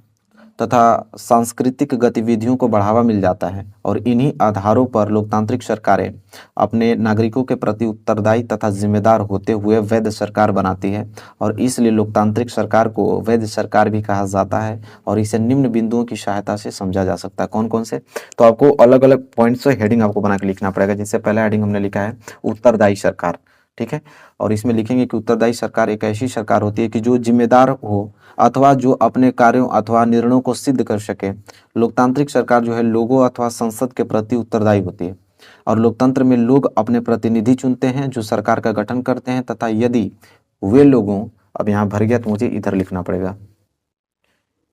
Speaker 2: तथा सांस्कृतिक गतिविधियों को बढ़ावा मिल जाता है और इन्हीं आधारों पर लोकतांत्रिक सरकारें अपने नागरिकों के प्रति उत्तरदायी तथा जिम्मेदार होते हुए वैध सरकार बनाती है और इसलिए लोकतांत्रिक सरकार को वैध सरकार भी कहा जाता है। और इसे निम्न बिंदुओं की सहायता से समझा जा सकता है। कौन कौन से, तो आपको अलग अलग पॉइंट्स से हेडिंग आपको बना के लिखना पड़ेगा। जैसे पहला हेडिंग हमने लिखा है उत्तरदायी सरकार। ठीक है, और इसमें लिखेंगे कि उत्तरदायी सरकार एक ऐसी सरकार होती है कि जो जिम्मेदार हो अथवा जो अपने कार्यों अथवा निर्णयों को सिद्ध कर सके। लोकतांत्रिक सरकार जो है लोगों अथवा संसद के प्रति उत्तरदायी होती है और लोकतंत्र में लोग अपने प्रतिनिधि चुनते हैं जो सरकार का गठन करते हैं तथा यदि वे लोगों, अब यहाँ भर गया तो मुझे इधर लिखना पड़ेगा,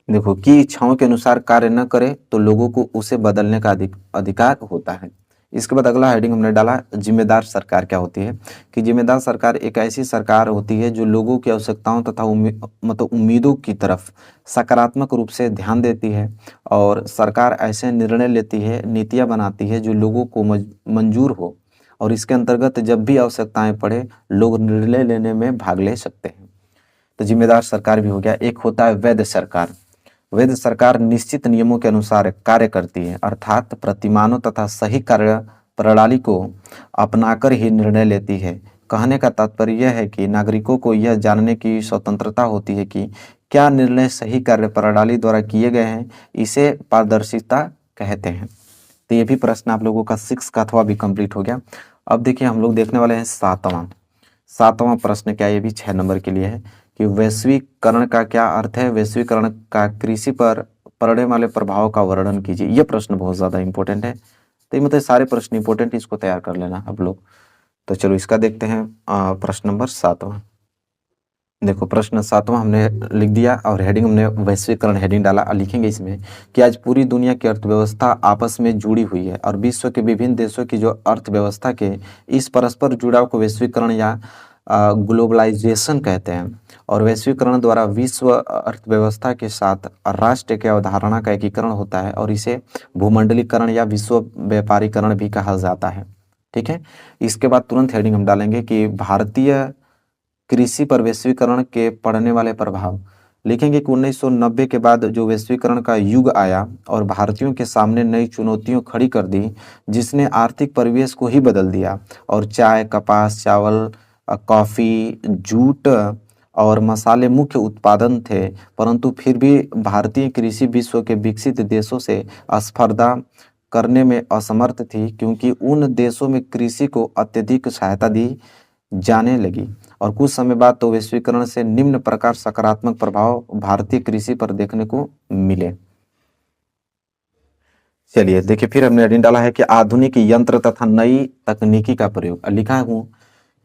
Speaker 2: देखो की इच्छाओं के अनुसार कार्य न करे तो लोगों को उसे बदलने का अधिकार होता है। इसके बाद अगला हेडिंग हमने डाला जिम्मेदार सरकार क्या होती है, कि जिम्मेदार सरकार एक ऐसी सरकार होती है जो लोगों की आवश्यकताओं तथा मतलब उम्मीदों की तरफ सकारात्मक रूप से ध्यान देती है, और सरकार ऐसे निर्णय लेती है, नीतियां बनाती है जो लोगों को मंजूर हो, और इसके अंतर्गत जब भी आवश्यकताएं पड़े लोग निर्णय लेने में भाग ले सकते हैं। तो जिम्मेदार सरकार भी हो गया। एक होता है वैध सरकार। वैध सरकार निश्चित नियमों के अनुसार कार्य करती है, अर्थात प्रतिमानों तथा सही कार्य प्रणाली को अपनाकर ही निर्णय लेती है। कहने का तात्पर्य यह है कि नागरिकों को यह जानने की स्वतंत्रता होती है कि क्या निर्णय सही कार्य प्रणाली द्वारा किए गए हैं, इसे पारदर्शिता कहते हैं। तो ये भी प्रश्न आप लोगों का 6 का अथवा भी कंप्लीट हो गया। अब देखिए हम लोग देखने वाले हैं सातवां प्रश्न, क्या ये भी 6 नंबर के लिए है, कि वैश्वीकरण का क्या अर्थ है, वैश्वीकरण का कृषि पर पड़ने वाले प्रभाव का वर्णन कीजिए। यह प्रश्न बहुत ज़्यादा इंपॉर्टेंट है। तो ये मतलब सारे प्रश्न इंपॉर्टेंट, इसको तैयार कर लेना आप लोग। तो चलो इसका देखते हैं प्रश्न नंबर 7वां। देखो प्रश्न 7वां हमने लिख दिया और हेडिंग हमने वैश्वीकरण हेडिंग डाला। लिखेंगे इसमें कि आज पूरी दुनिया की अर्थव्यवस्था आपस में जुड़ी हुई है और विश्व के विभिन्न देशों की जो अर्थव्यवस्था के इस परस्पर जुड़ाव को वैश्वीकरण या ग्लोबलाइजेशन कहते हैं। और वैश्वीकरण द्वारा विश्व अर्थव्यवस्था के साथ राष्ट्र की अवधारणा का एकीकरण होता है और इसे भूमंडलीकरण या विश्व व्यापारीकरण भी कहा जाता है। ठीक है, इसके बाद तुरंत हेडिंग हम डालेंगे कि भारतीय कृषि पर वैश्वीकरण के पड़ने वाले प्रभाव। लिखेंगे कि 1990 के बाद जो वैश्वीकरण का युग आया और भारतीयों के सामने नई चुनौतियों खड़ी कर दी, जिसने आर्थिक परिवेश को ही बदल दिया। और चाय, कपास, चावल, कॉफ़ी, जूट और मसाले मुख्य उत्पादन थे, परंतु फिर भी भारतीय कृषि विश्व के विकसित देशों से स्पर्धा करने में असमर्थ थी, क्योंकि उन देशों में कृषि को अत्यधिक सहायता दी जाने लगी। और कुछ समय बाद तो वैश्वीकरण से निम्न प्रकार सकारात्मक प्रभाव भारतीय कृषि पर देखने को मिले। चलिए देखिए, फिर हमने हेडिंग डाला है कि आधुनिक यंत्र तथा नई तकनीकी का प्रयोग। लिखा हूँ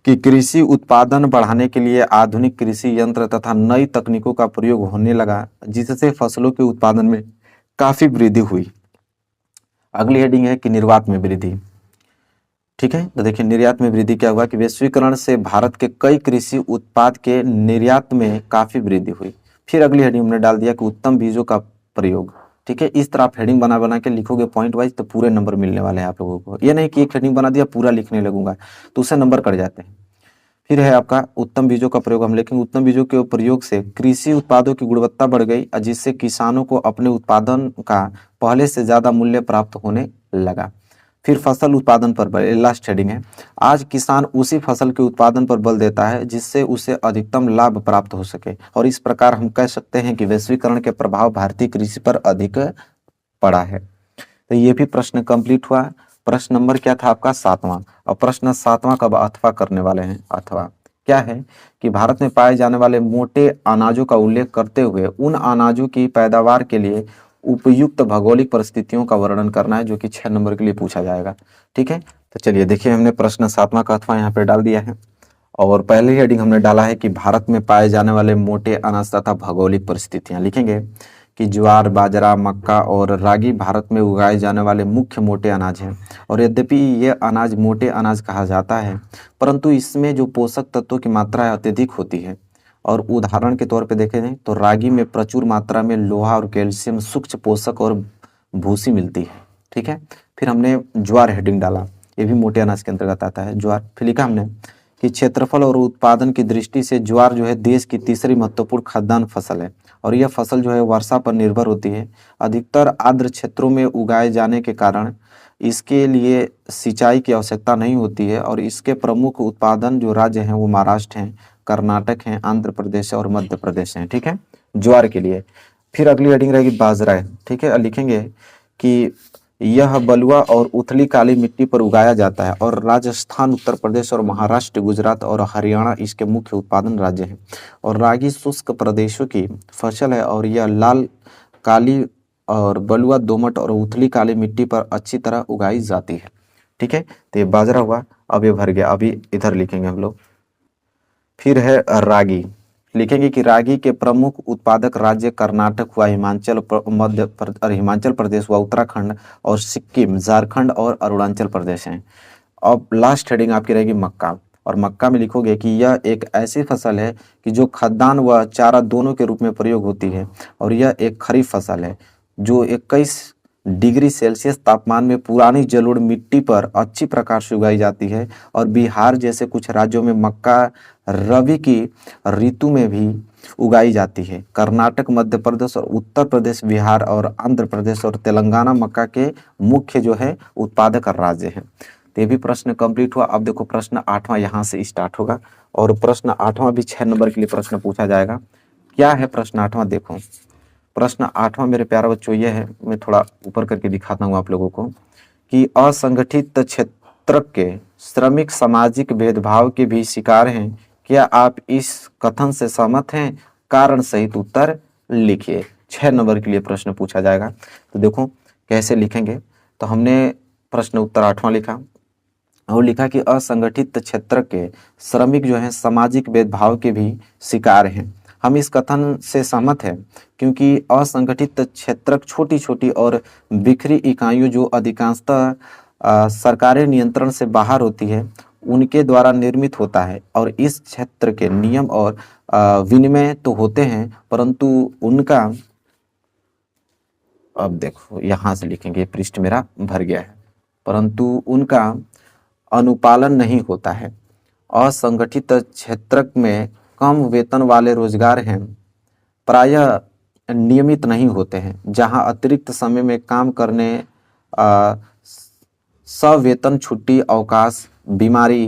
Speaker 2: कि कृषि उत्पादन बढ़ाने के लिए आधुनिक कृषि यंत्र तथा नई तकनीकों का प्रयोग होने लगा, जिससे फसलों के उत्पादन में काफी वृद्धि हुई। अगली हेडिंग है कि निर्यात में वृद्धि। ठीक है, तो देखिए निर्यात में वृद्धि क्या हुआ कि वैश्वीकरण से भारत के कई कृषि उत्पाद के निर्यात में काफी वृद्धि हुई। फिर अगली हेडिंग हमने डाल दिया कि उत्तम बीजों का प्रयोग। ठीक है, इस तरह आप हेडिंग बना बना के लिखोगे पॉइंट वाइज तो पूरे नंबर मिलने वाले हैं आप लोगों को। ये नहीं कि एक हेडिंग बना दिया पूरा लिखने लगूंगा तो उससे नंबर कट जाते हैं। फिर है आपका उत्तम बीजों का प्रयोग। हम लिखेंगे उत्तम बीजों के प्रयोग से कृषि उत्पादों की गुणवत्ता बढ़ गई, जिससे किसानों को अपने उत्पादन का पहले से ज्यादा मूल्य प्राप्त होने लगा। फिर फसल उत्पादन पर बल, लास्ट हेडिंग है। आज किसान उसी फसल के उत्पादन पर बल देता है जिससे उसे अधिकतम लाभ प्राप्त हो सके, और इस प्रकार हम कह सकते हैं कि वैश्वीकरण के प्रभाव भारतीय कृषि पर अधिक पड़ा है। तो ये भी प्रश्न कंप्लीट हुआ। प्रश्न नंबर क्या था आपका 7वां। और प्रश्न 7वां का अथवा करने वाले हैं। अथवा क्या है कि भारत में पाए जाने वाले मोटे अनाजों का उल्लेख करते हुए उन अनाजों की पैदावार के लिए उपयुक्त भौगोलिक परिस्थितियों का वर्णन करना है, जो कि 6 नंबर के लिए पूछा जाएगा। ठीक है, तो चलिए देखिए हमने प्रश्न 7वां का अथवा यहाँ पे डाल दिया है। और पहले हेडिंग हमने डाला है कि भारत में पाए जाने वाले मोटे अनाज तथा भौगोलिक परिस्थितियां। लिखेंगे कि ज्वार, बाजरा, मक्का और रागी भारत में उगाए जाने वाले मुख्य मोटे अनाज हैं। और यद्यपि ये अनाज मोटे अनाज कहा जाता है, परंतु इसमें जो पोषक तत्वों की मात्रा है अत्यधिक होती है। और उदाहरण के तौर पे देखें तो रागी में प्रचुर मात्रा में लोहा और कैल्शियम, सूक्ष्म पोषक और भूसी मिलती है। ठीक है, फिर हमने ज्वार हेडिंग डाला, ये भी मोटे अनाज के अंतर्गत आता है ज्वार। फिर लिखा हमने कि क्षेत्रफल और उत्पादन की दृष्टि से ज्वार जो है देश की तीसरी महत्वपूर्ण खाद्यान्न फसल है, और यह फसल जो है वर्षा पर निर्भर होती है। अधिकतर आर्द्र क्षेत्रों में उगाए जाने के कारण इसके लिए सिंचाई की आवश्यकता नहीं होती है, और इसके प्रमुख उत्पादन जो राज्य हैं वो महाराष्ट्र हैं, कर्नाटक हैं, आंध्र प्रदेश और मध्य प्रदेश हैं। ठीक है, ज्वार के लिए। फिर अगली हेडिंग रहेगी बाजरा है। ठीक है, लिखेंगे कि यह बलुआ और उथली काली मिट्टी पर उगाया जाता है, और राजस्थान, उत्तर प्रदेश और महाराष्ट्र, गुजरात और हरियाणा इसके मुख्य उत्पादन राज्य हैं। और रागी शुष्क प्रदेशों की फसल है, और यह लाल, काली और बलुआ, दोमट और उथली काली मिट्टी पर अच्छी तरह उगाई जाती है। ठीक है, तो ये बाजरा हुआ। अब ये भर गया, अभी इधर लिखेंगे हम लोग। फिर है रागी। लिखेंगे कि रागी के प्रमुख उत्पादक राज्य कर्नाटक हुआ, हिमाचल प्रदेश हुआ, उत्तराखंड और सिक्किम, झारखंड और अरुणाचल प्रदेश हैं। अब लास्ट हेडिंग आपकी रहेगी मक्का, और मक्का में लिखोगे कि यह एक ऐसी फसल है कि जो खाद्यान्न व चारा दोनों के रूप में प्रयोग होती है, और यह एक खरीफ फसल है जो 21 डिग्री सेल्सियस तापमान में पुरानी जलोढ़ मिट्टी पर अच्छी प्रकार से उगाई जाती है। और बिहार जैसे कुछ राज्यों में मक्का रबी की ऋतु में भी उगाई जाती है। कर्नाटक, मध्य प्रदेश और उत्तर प्रदेश, बिहार और आंध्र प्रदेश और तेलंगाना मक्का के मुख्य जो है उत्पादक राज्य हैं। तो ये भी प्रश्न कंप्लीट हुआ। अब देखो प्रश्न 8वां यहाँ से स्टार्ट होगा, और प्रश्न 8वां भी 6 नंबर के लिए प्रश्न पूछा जाएगा। क्या है प्रश्न 8वां? देखो प्रश्न 8वां मेरे प्यारे बच्चों ये है, मैं थोड़ा ऊपर करके दिखाता हूँ आप लोगों को, कि असंगठित क्षेत्र के श्रमिक सामाजिक भेदभाव के भी शिकार हैं। क्या आप इस कथन से सहमत हैं? कारण सहित उत्तर लिखिए। 6 नंबर के लिए प्रश्न पूछा जाएगा। तो देखो कैसे लिखेंगे। तो हमने प्रश्न उत्तर 8वां लिखा, और लिखा कि असंगठित क्षेत्र के श्रमिक जो हैं सामाजिक भेदभाव के भी शिकार हैं। हम इस कथन से सहमत हैं क्योंकि असंगठित क्षेत्र छोटी छोटी और बिखरी इकाइयों जो अधिकांशतः सरकारी नियंत्रण से बाहर होती है उनके द्वारा निर्मित होता है, और इस क्षेत्र के नियम और विनिमय तो होते हैं, परंतु उनका, अब देखो यहाँ से लिखेंगे, पृष्ठ मेरा भर गया है, परंतु उनका अनुपालन नहीं होता है। असंगठित क्षेत्र में कम वेतन वाले रोजगार हैं, प्रायः नियमित नहीं होते हैं, जहां अतिरिक्त समय में काम करने, सवेतन छुट्टी, अवकाश, बीमारी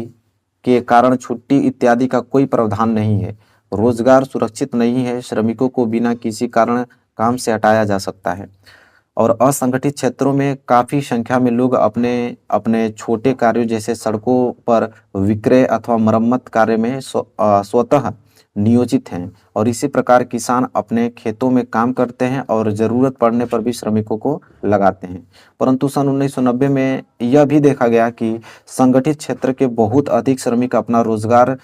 Speaker 2: के कारण छुट्टी इत्यादि का कोई प्रावधान नहीं है। रोजगार सुरक्षित नहीं है, श्रमिकों को बिना किसी कारण काम से हटाया जा सकता है। और असंगठित क्षेत्रों में काफ़ी संख्या में लोग अपने अपने छोटे कार्यों जैसे सड़कों पर विक्रय अथवा मरम्मत कार्य में स्वतः नियोजित हैं, और इसी प्रकार किसान अपने खेतों में काम करते हैं और ज़रूरत पड़ने पर भी श्रमिकों को लगाते हैं। परंतु सन 1990 में यह भी देखा गया कि संगठित क्षेत्र के बहुत अधिक श्रमिक अपना रोजगार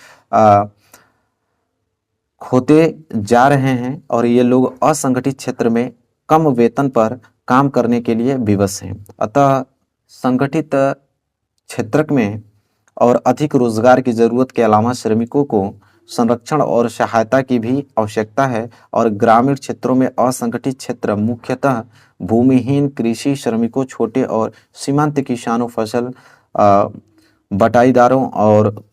Speaker 2: खोते जा रहे हैं, और ये लोग असंगठित क्षेत्र में कम वेतन पर काम करने के लिए विवश हैं। अतः संगठित क्षेत्र में और अधिक रोजगार की जरूरत के अलावा श्रमिकों को संरक्षण और सहायता की भी आवश्यकता है। और ग्रामीण क्षेत्रों में असंगठित क्षेत्र मुख्यतः भूमिहीन कृषि श्रमिकों, छोटे और सीमांत किसानों, फसल बटाईदारों और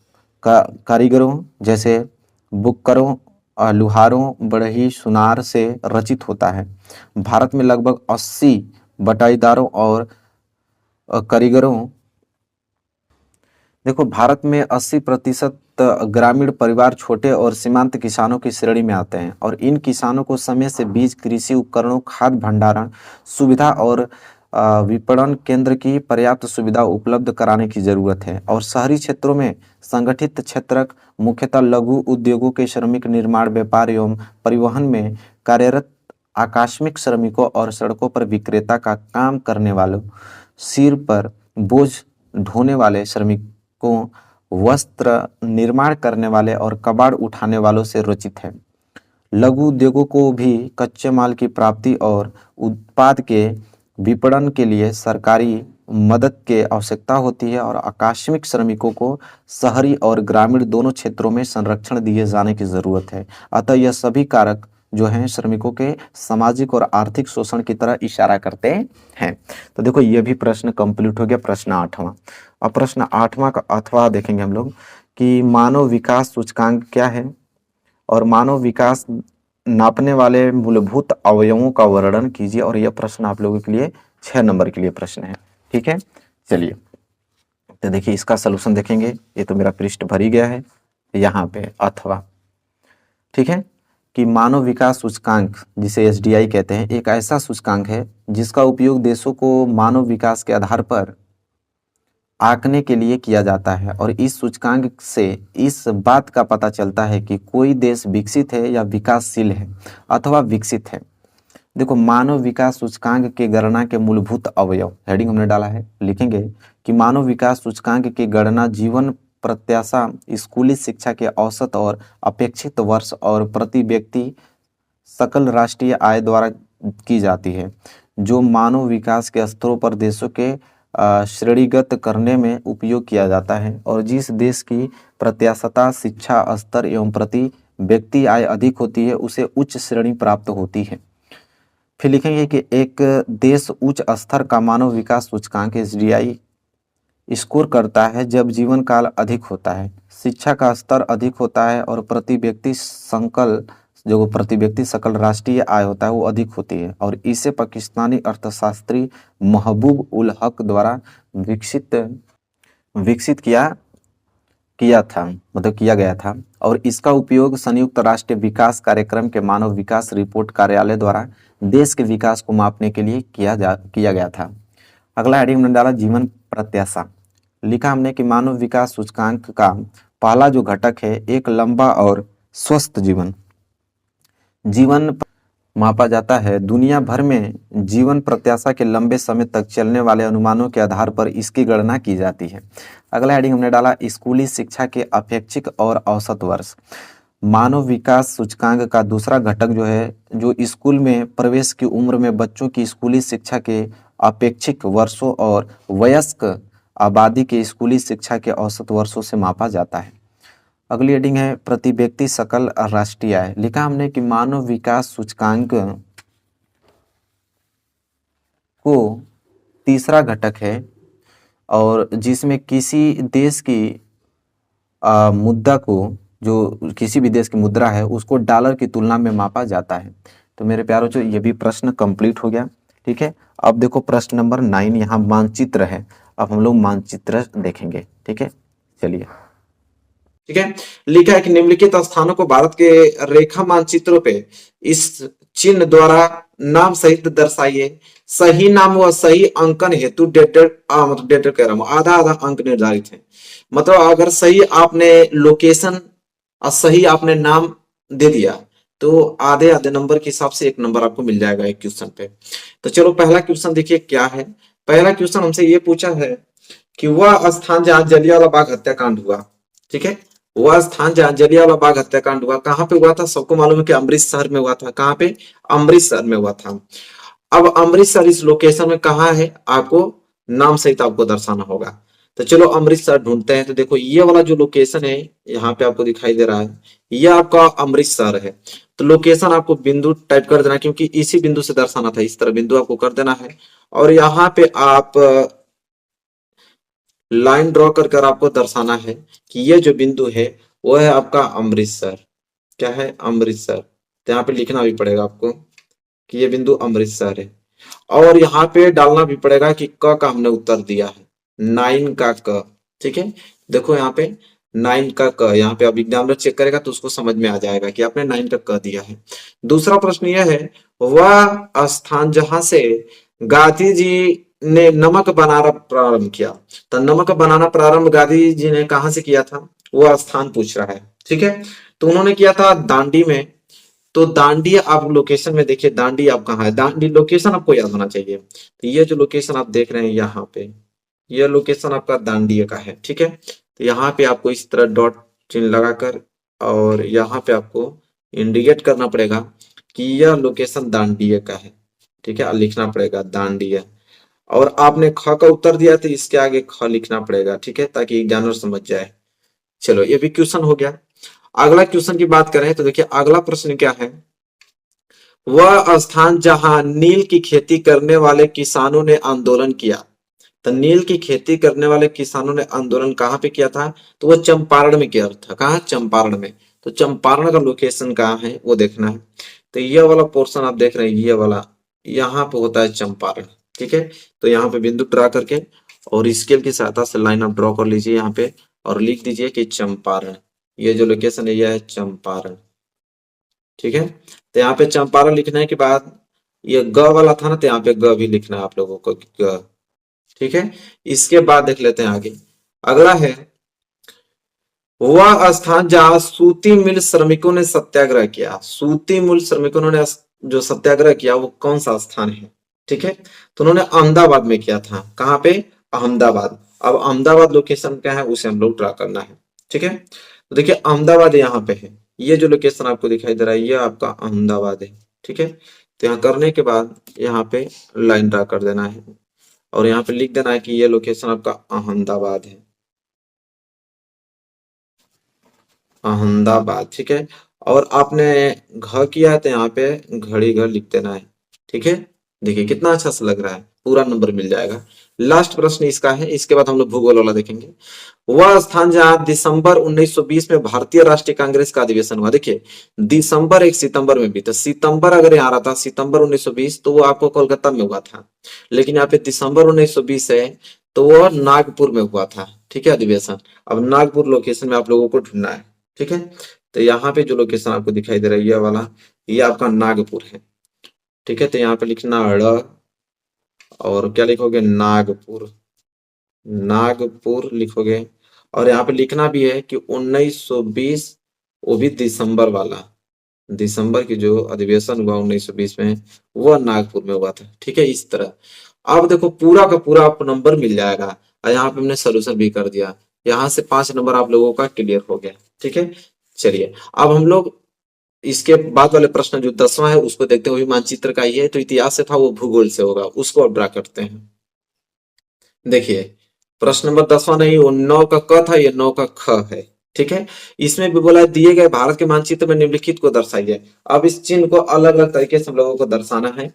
Speaker 2: कारीगरों जैसे बुकरों, लुहारों, बढ़ई, सुनार से रचित होता है। भारत में लगभग 80 बटाईदारों और कारीगरों, देखो भारत में 80% ग्रामीण परिवार छोटे और सीमांत किसानों की श्रेणी में आते हैं, और इन किसानों को समय से बीज, कृषि उपकरणों, खाद्य भंडारण सुविधा और विपणन केंद्र की पर्याप्त सुविधा उपलब्ध कराने की जरूरत है। और शहरी क्षेत्रों में संगठित क्षेत्र मुख्यतः लघु उद्योगों के श्रमिक, निर्माण, व्यापार एवं परिवहन में कार्यरत आकस्मिक श्रमिकों और सड़कों पर विक्रेता का काम करने वालों, सिर पर बोझ ढोने वाले श्रमिकों, वस्त्र निर्माण करने वाले और कबाड़ उठाने वालों से रचित है। लघु उद्योगों को भी कच्चे माल की प्राप्ति और उत्पाद के विपणन के लिए सरकारी मदद की आवश्यकता होती है, और आकस्मिक श्रमिकों को शहरी और ग्रामीण दोनों क्षेत्रों में संरक्षण दिए जाने की जरूरत है। अतः यह सभी कारक जो हैं श्रमिकों के सामाजिक और आर्थिक शोषण की तरह इशारा करते हैं। तो देखो ये भी प्रश्न कंप्लीट हो गया, प्रश्न 8वां। अब प्रश्न 8वां का अथवा देखेंगे हम लोग कि मानव विकास सूचकांक क्या है, और मानव विकास नापने वाले मूलभूत अवयवों का वर्णन कीजिए। और यह प्रश्न आप लोगों के लिए 6 नंबर के लिए प्रश्न है। ठीक है, चलिए तो देखिए इसका सलूशन देखेंगे। ये तो मेरा पृष्ठ भर ही गया है यहाँ पे अथवा। ठीक है, कि मानव विकास सूचकांक जिसे SDI कहते हैं, एक ऐसा सूचकांक है जिसका उपयोग देशों को मानव विकास के आधार पर आंकने के लिए किया जाता है। और इस सूचकांक से इस बात का पता चलता है कि कोई देश विकसित है या विकासशील है अथवा विकसित है। देखो मानव विकास सूचकांक के गणना के मूलभूत अवयव, हेडिंग हमने डाला है, लिखेंगे कि मानव विकास सूचकांक की गणना जीवन प्रत्याशा स्कूली शिक्षा के औसत और अपेक्षित वर्ष और प्रति व्यक्ति सकल राष्ट्रीय आय द्वारा की जाती है, जो मानव विकास के स्तरों पर देशों के श्रेणीगत करने में उपयोग किया जाता है। और जिस देश की प्रत्याशा शिक्षा स्तर एवं प्रति व्यक्ति आय अधिक होती है उसे उच्च श्रेणी प्राप्त होती है। फिर लिखेंगे कि एक देश उच्च स्तर का मानव विकास सूचकांक SDI स्कोर करता है जब जीवन काल अधिक होता है, शिक्षा का स्तर अधिक होता है और प्रति व्यक्ति सकल राष्ट्रीय आय होता है वो अधिक होती है। और इसे पाकिस्तानी अर्थशास्त्री महबूब उल हक द्वारा विकसित किया गया था। और इसका उपयोग संयुक्त राष्ट्र विकास कार्यक्रम के मानव विकास रिपोर्ट कार्यालय द्वारा देश के विकास को मापने के लिए किया गया था। अगला हेडिंग हमने डाला जीवन प्रत्याशा। लिखा हमने कि मानव विकास सूचकांक का पहला जो घटक है एक लंबा और स्वस्थ जीवन मापा जाता है। दुनिया भर में जीवन प्रत्याशा के लंबे समय तक चलने वाले अनुमानों के आधार पर इसकी गणना की जाती है। अगला हेडिंग हमने डाला स्कूली शिक्षा के अपेक्षित और औसत वर्ष। मानव विकास सूचकांक का दूसरा घटक जो है जो स्कूल में प्रवेश की उम्र में बच्चों की स्कूली शिक्षा के अपेक्षित वर्षों और वयस्क आबादी के स्कूली शिक्षा के औसत वर्षों से मापा जाता है। अगली हेडिंग है प्रति व्यक्ति सकल राष्ट्रीय आय। लिखा हमने कि मानव विकास सूचकांक को तीसरा घटक है और जिसमें किसी देश की मुद्रा को जो किसी भी देश की मुद्रा है उसको डॉलर की तुलना में मापा जाता है। तो मेरे प्यारों जो ये भी प्रश्न कंप्लीट हो गया। ठीक है, अब देखो प्रश्न नंबर 9 यहाँ मानचित्र है। अब हम लोग मानचित्र देखेंगे। ठीक है, चलिए।
Speaker 1: ठीक है, लिखा है कि निम्नलिखित स्थानों को भारत के रेखा मानचित्रों पे इस चिन्ह द्वारा नाम सहित दर्शाइए। सही नाम व सही अंकन हेतु डेटेड कह रहा हूं, आधा आधा अंक निर्धारित है। मतलब अगर सही आपने लोकेशन और सही आपने नाम दे दिया तो आधे आधे नंबर के हिसाब से 1 नंबर आपको मिल जाएगा एक क्वेश्चन पे। तो चलो पहला क्वेश्चन देखिए क्या है। पहला क्वेश्चन हमसे ये पूछा है कि वह स्थान जहां जलियांवाला बाग हत्याकांड हुआ, ठीक है, वह स्थान जहां जलियांवाला बाग हत्याकांड हुआ कहां पे हुआ था? सबको मालूम है कि अमृतसर में हुआ था। कहां पे? अमृतसर में हुआ था। अब अमृतसर इस लोकेशन में कहां है आपको नाम सहित आपको दर्शाना होगा। तो चलो अमृतसर ढूंढते हैं। तो देखो ये वाला जो लोकेशन है यहाँ पे आपको दिखाई दे रहा है, यह आपका अमृतसर है। तो लोकेशन आपको बिंदु टाइप कर देना क्योंकि इसी बिंदु से दर्शाना था। इस तरह बिंदु आपको कर देना है और यहाँ पे आप लाइन ड्रॉ कर कर आपको दर्शाना है कि ये जो बिंदु है वो है आपका अमृतसर। क्या है? अमृतसर। तो यहाँ पे लिखना भी पड़ेगा आपको कि ये बिंदु अमृतसर है और यहाँ पे डालना भी पड़ेगा कि क का हमने उत्तर दिया है 9 का क। ठीक है, देखो यहाँ पे 9 का क, यहाँ पे अब एग्जामिनर चेक करेगा तो उसको समझ में आ जाएगा कि आपने 9 का क दिया है। दूसरा प्रश्न यह है वह स्थान जहां से गांधी जी ने नमक बनाना प्रारंभ किया। तो नमक बनाना प्रारंभ गांधी जी ने कहां से किया था वो स्थान पूछ रहा है। ठीक है, तो उन्होंने किया था दांडी में। तो दांडी आप लोकेशन में देखिए, दांडी आप कहाँ है, दांडी लोकेशन आपको याद होना चाहिए। तो ये जो लोकेशन आप देख रहे हैं यहाँ पे, ये लोकेशन आपका दांडी का है। ठीक है, तो यहाँ पे आपको इस तरह डॉट चिन्ह लगाकर और यहाँ पे आपको इंडिकेट करना पड़ेगा कि यह लोकेशन दांडी का है। ठीक है, लिखना पड़ेगा दांडी। और आपने ख का उत्तर दिया तो इसके आगे ख लिखना पड़ेगा। ठीक है, ताकि एग्जामिनर समझ जाए। चलो ये भी क्वेश्चन हो गया। अगला क्वेश्चन की बात करें तो देखिए अगला प्रश्न क्या है, वह स्थान जहां नील की खेती करने वाले किसानों ने आंदोलन किया। तो नील की खेती करने वाले किसानों ने आंदोलन कहां पे किया था? तो वो चंपारण में किया था। कहां? चंपारण में। तो चंपारण का लोकेशन कहाँ है वो देखना है। तो ये वाला पोर्शन आप देख रहे हैं, ये वाला यहाँ पे होता है चंपारण। ठीक है, तो यहाँ पे बिंदु ड्रा करके और स्केल की सहायता से लाइन आप ड्रॉ कर लीजिए यहाँ पे और लिख दीजिए कि चंपारण। ये जो लोकेशन है यह है चंपारण। ठीक है, तो यहाँ पे चंपारण लिखने के बाद ये ग वाला था ना, तो यहाँ पे ग भी लिखना है आप लोगों को, ग। ठीक है, इसके बाद देख लेते हैं आगे। अगला है वह स्थान जहां सूती मिल श्रमिकों ने सत्याग्रह किया। सूती मिल श्रमिकों ने जो सत्याग्रह किया वो कौन सा स्थान है? ठीक है, तो उन्होंने अहमदाबाद में किया था। कहां पे? अहमदाबाद।
Speaker 2: अब अहमदाबाद लोकेशन क्या है उसे हम लोग ड्रा करना है। ठीक है, तो देखिए अहमदाबाद यहाँ पे है, ये जो लोकेशन आपको दिखाई दे रहा है ये आपका अहमदाबाद है। ठीक है, तो यहाँ करने के बाद यहाँ पे लाइन ड्रा कर देना है और यहाँ पे लिख देना है कि ये लोकेशन आपका अहमदाबाद है, अहमदाबाद। ठीक है, और आपने घ किया है तो यहाँ पे घड़ी घर लिख देना है। ठीक है, देखिए कितना अच्छा सा लग रहा है, पूरा नंबर मिल जाएगा। लास्ट प्रश्न इसका है, इसके बाद हम लोग भूगोल वाला देखेंगे। वह स्थान जहां दिसंबर 1920 में भारतीय राष्ट्रीय कांग्रेस का अधिवेशन हुआ। देखिए दिसंबर एक सितंबर में भी, तो सितंबर अगर यहाँ रहा था सितंबर 1920 तो वो आपको कोलकाता में हुआ था, लेकिन यहाँ पे दिसंबर 1920 है तो वो नागपुर में हुआ था। ठीक है, अधिवेशन। अब नागपुर लोकेशन में आप लोगों को ढूंढना है। ठीक है, तो यहाँ पे जो लोकेशन आपको दिखाई दे रहा है ये वाला, ये आपका नागपुर है। ठीक है, तो यहाँ पे लिखना ड़ और क्या लिखोगे नागपुर, नागपुर लिखोगे। और यहाँ पे लिखना भी है कि 1920 वो भी दिसंबर वाला, दिसंबर की जो अधिवेशन हुआ 1920 में वह नागपुर में हुआ था। ठीक है, इस तरह अब देखो पूरा का पूरा आपको नंबर मिल जाएगा। और यहाँ पे हमने सोल्यूशन भी कर दिया, यहाँ से 5 नंबर आप लोगों का क्लियर हो गया। ठीक है, चलिए अब हम लोग इसके बाद वाले प्रश्न जो 10वां है उसको देखते हैं, वही मानचित्र का ही है, तो इतिहास से था वो भूगोल से होगा, उसको अब ड्रा करते हैं। देखिए प्रश्न नंबर 10वां नहीं, वो 9 का क था, ये 9 का ख है। ठीक है, इसमें भी बोला है, दिए गए भारत के मानचित्र में निम्नलिखित को दर्शाइए। अब इस चिन्ह को अलग अलग तरीके से हम लोगों को दर्शाना है।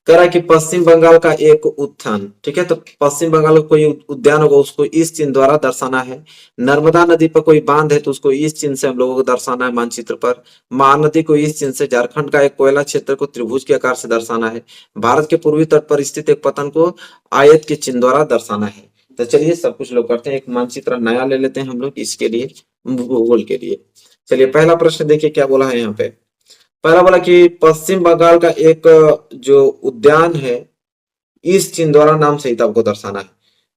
Speaker 2: करा कि पश्चिम बंगाल का एक उत्थान। ठीक है, तो पश्चिम बंगाल का कोई उद्यान होगा उसको इस चिन्ह द्वारा दर्शाना है। नर्मदा नदी पर कोई बांध है तो उसको इस चिन्ह से हम लोगों को दर्शाना है मानचित्र पर। महानदी को इस चिन्ह से, झारखंड का एक कोयला क्षेत्र को त्रिभुज के आकार से दर्शाना है। भारत के पूर्वी तट पर स्थित एक पतन को आयत के चिन्ह द्वारा दर्शाना है। तो चलिए सब कुछ लोग करते हैं, एक मानचित्र नया ले लेते हैं हम लोग इसके लिए, भूगोल के लिए। चलिए पहला प्रश्न देखिए क्या बोला है यहाँ पे। पहला बोला कि पश्चिम बंगाल का एक जो उद्यान है इस चिन्ह द्वारा नाम सहित आपको दर्शाना है।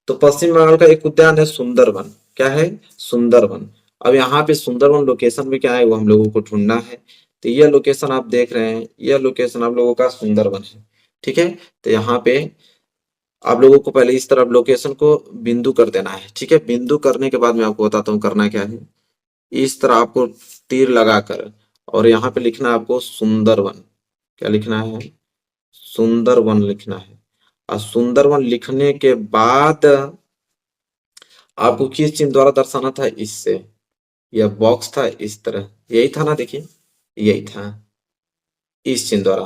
Speaker 2: तो पश्चिम बंगाल का एक उद्यान है सुंदरवन। क्या है? सुंदरवन। अब यहाँ पे सुंदरवन लोकेशन में क्या है वो हम लोगों को ढूंढना है। तो यह लोकेशन आप देख रहे हैं, यह लोकेशन आप लोगों का सुंदरवन है। ठीक है, तो यहाँ पे आप लोगों को पहले इस तरफ लोकेशन को बिंदु कर देना है। ठीक है, बिंदु करने के बाद मैं आपको बताता हूँ करना क्या है। इस तरह आपको तीर लगाकर और यहाँ पे लिखना है आपको सुंदरवन। क्या लिखना है? सुंदरवन लिखना है। और सुंदरवन लिखने के बाद आपको किस चिन्ह द्वारा दर्शाना था? इससे, यह बॉक्स था इस तरह, यही था ना, देखिए यही था, इस चिन्ह द्वारा।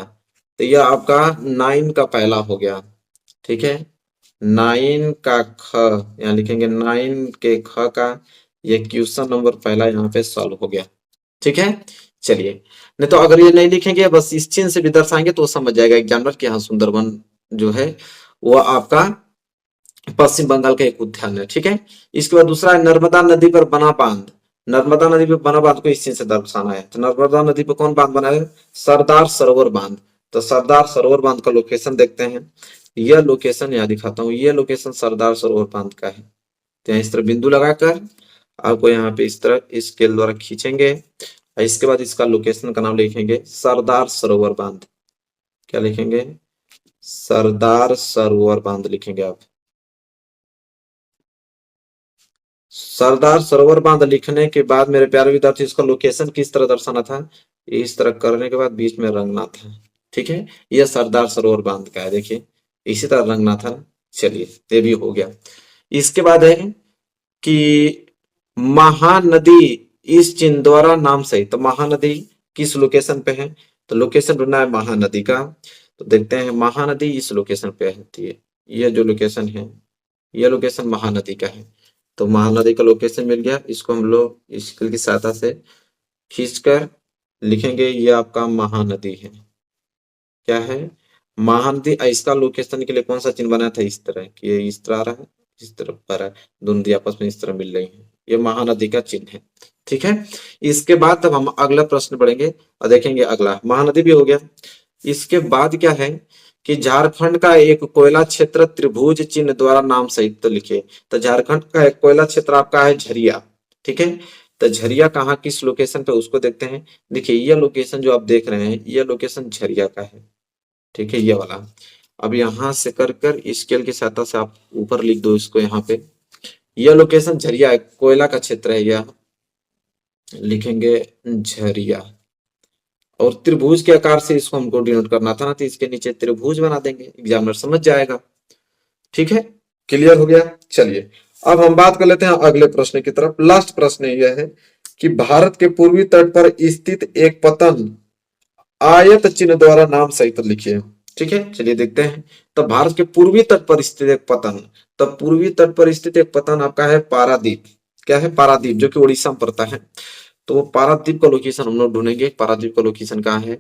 Speaker 2: तो यह आपका 9 का पहला हो गया। ठीक है, 9 का ख यहाँ लिखेंगे, 9 के ख का ये क्वेश्चन नंबर पहला यहाँ पे सॉल्व हो गया। ठीक है, चलिए, नहीं तो अगर ये नहीं लिखेंगे बस इस चिन्ह से भी दर्शाएंगे तो समझ जाएगा एग्जामिनर कि हाँ सुंदरवन जो है वो आपका पश्चिम बंगाल का एक उद्यान है। ठीक है, इसके बाद दूसरा है नर्मदा नदी पर बना बांध। नर्मदा नदी पर बना बांध को इस चिन्ह से दर्शाना है। तो नर्मदा नदी पर कौन बांध बना है? सरदार सरोवर बांध। तो सरदार सरोवर बांध का लोकेशन देखते हैं। यह लोकेशन यहाँ दिखाता हूँ, यह लोकेशन सरदार सरोवर बांध का है। तो यहाँ इस तरह बिंदु लगाकर आपको यहाँ पे इस तरह स्केल द्वारा खींचेंगे। इसके बाद इसका लोकेशन का नाम लिखेंगे सरदार सरोवर बांध। क्या लिखेंगे? सरदार सरोवर बांध लिखेंगे आप। सरदार सरोवर बांध लिखने के बाद मेरे प्यारे विद्यार्थी इसका लोकेशन किस तरह दर्शाना था? इस तरह करने के बाद बीच में रंगना था। ठीक है, यह सरदार सरोवर बांध का है, देखिए इसी तरह रंगना था। चलिए ये भी हो गया। इसके बाद है कि महानदी इस चिन्ह द्वारा नाम सहित। तो महानदी किस लोकेशन पे है? तो लोकेशन ढूंढना है महानदी का। तो देखते हैं महानदी इस लोकेशन पे है, ये जो लोकेशन है ये लोकेशन महानदी का है। तो महानदी का लोकेशन मिल गया, इसको हम लोग स्केल की सहायता से खींचकर लिखेंगे, ये आपका महानदी है। क्या है? महानदी। इसका लोकेशन के लिए कौन सा चिन्ह बना था? इस तरह कि ये इस तरह आ रहा है, इस तरफ पर है, दोनों नदी आपस में इस तरह मिल रही है, ये महानदी का चिन्ह है। ठीक है, इसके बाद तब हम अगला प्रश्न पढ़ेंगे और देखेंगे। अगला महानदी भी हो गया। इसके बाद क्या है कि झारखंड का एक कोयला क्षेत्र त्रिभुज चिन्ह द्वारा नाम सहित तो लिखे। तो झारखंड का एक कोयला क्षेत्र आपका है झरिया। ठीक है, तो झरिया कहाँ किस लोकेशन पे उसको देखते हैं। देखिए यह लोकेशन जो आप देख रहे हैं यह लोकेशन झरिया का है। ठीक है, ये वाला। अब यहां से कर स्केल की सहायता से आप ऊपर लिख दो इसको यहाँ पे। यह लोकेशन झरिया है, कोयला का क्षेत्र है यह, लिखेंगे झरिया। और त्रिभुज के आकार से इसको हमको डिनोट करना था ना, तो इसके नीचे त्रिभुज बना देंगे, एग्जामिनर समझ जाएगा। ठीक है, क्लियर हो गया। चलिए अब हम बात कर लेते हैं अगले प्रश्न की तरफ। लास्ट प्रश्न यह है कि भारत के पूर्वी तट पर स्थित एक पतन आयत चिन्ह द्वारा नाम सहित लिखिए। ठीक है, चलिए देखते हैं। तो भारत के पूर्वी तट पर स्थित एक पतन, तो पूर्वी तट पर स्थित एक पतन आपका है पारादीप। क्या है? पारादीप, जो कि उड़ीसा में पड़ता है। तो वो पारादीप का लोकेशन हम लोग ढूंढेंगे। पारादीप का लोकेशन कहाँ है?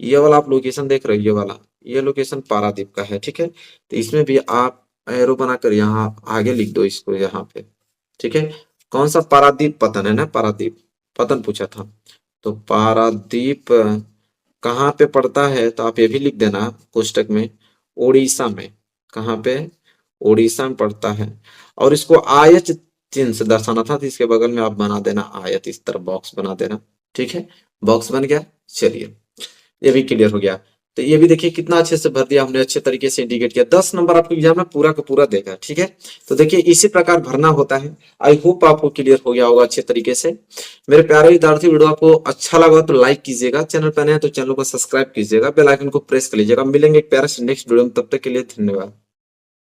Speaker 2: ये वाला आप लोकेशन देख रहे हो, ये वाला, ये लोकेशन पारादीप का है। ठीक है, तो इसमें भी आप एरो बनाकर यहाँ आगे लिख दो इसको यहाँ पे। ठीक है, कौन सा? पारादीप पतन है ना, पारादीप पतन पूछा था। तो पारादीप कहाँ पे पड़ता है, तो आप ये भी लिख देना कोष्टक में, उड़ीसा में। कहाँ पे? उड़ीसा में पड़ता है। और इसको आयत चिन्ह से दर्शाना था, तो इसके बगल में आप बना देना आयत, इस तरह बॉक्स बना देना। ठीक है, बॉक्स बन गया। चलिए ये भी क्लियर हो गया। तो ये भी देखिए कितना अच्छे से भर दिया हमने, अच्छे तरीके से इंडिकेट किया। 10 नंबर आपको एग्जाम में पूरा का पूरा देगा। ठीक है, तो देखिए इसी प्रकार भरना होता है। आई होप आपको क्लियर हो गया होगा अच्छे तरीके से। मेरे प्यारे विद्यार्थी, वीडियो आपको अच्छा लगा तो लाइक कीजिएगा, चैनल पर नए हैं तो चैनल को सब्सक्राइब कीजिएगा, बेल आइकन को प्रेस कर लीजिएगा। मिलेंगे एक प्यारे से नेक्स्ट वीडियो में, तब तक के लिए धन्यवाद।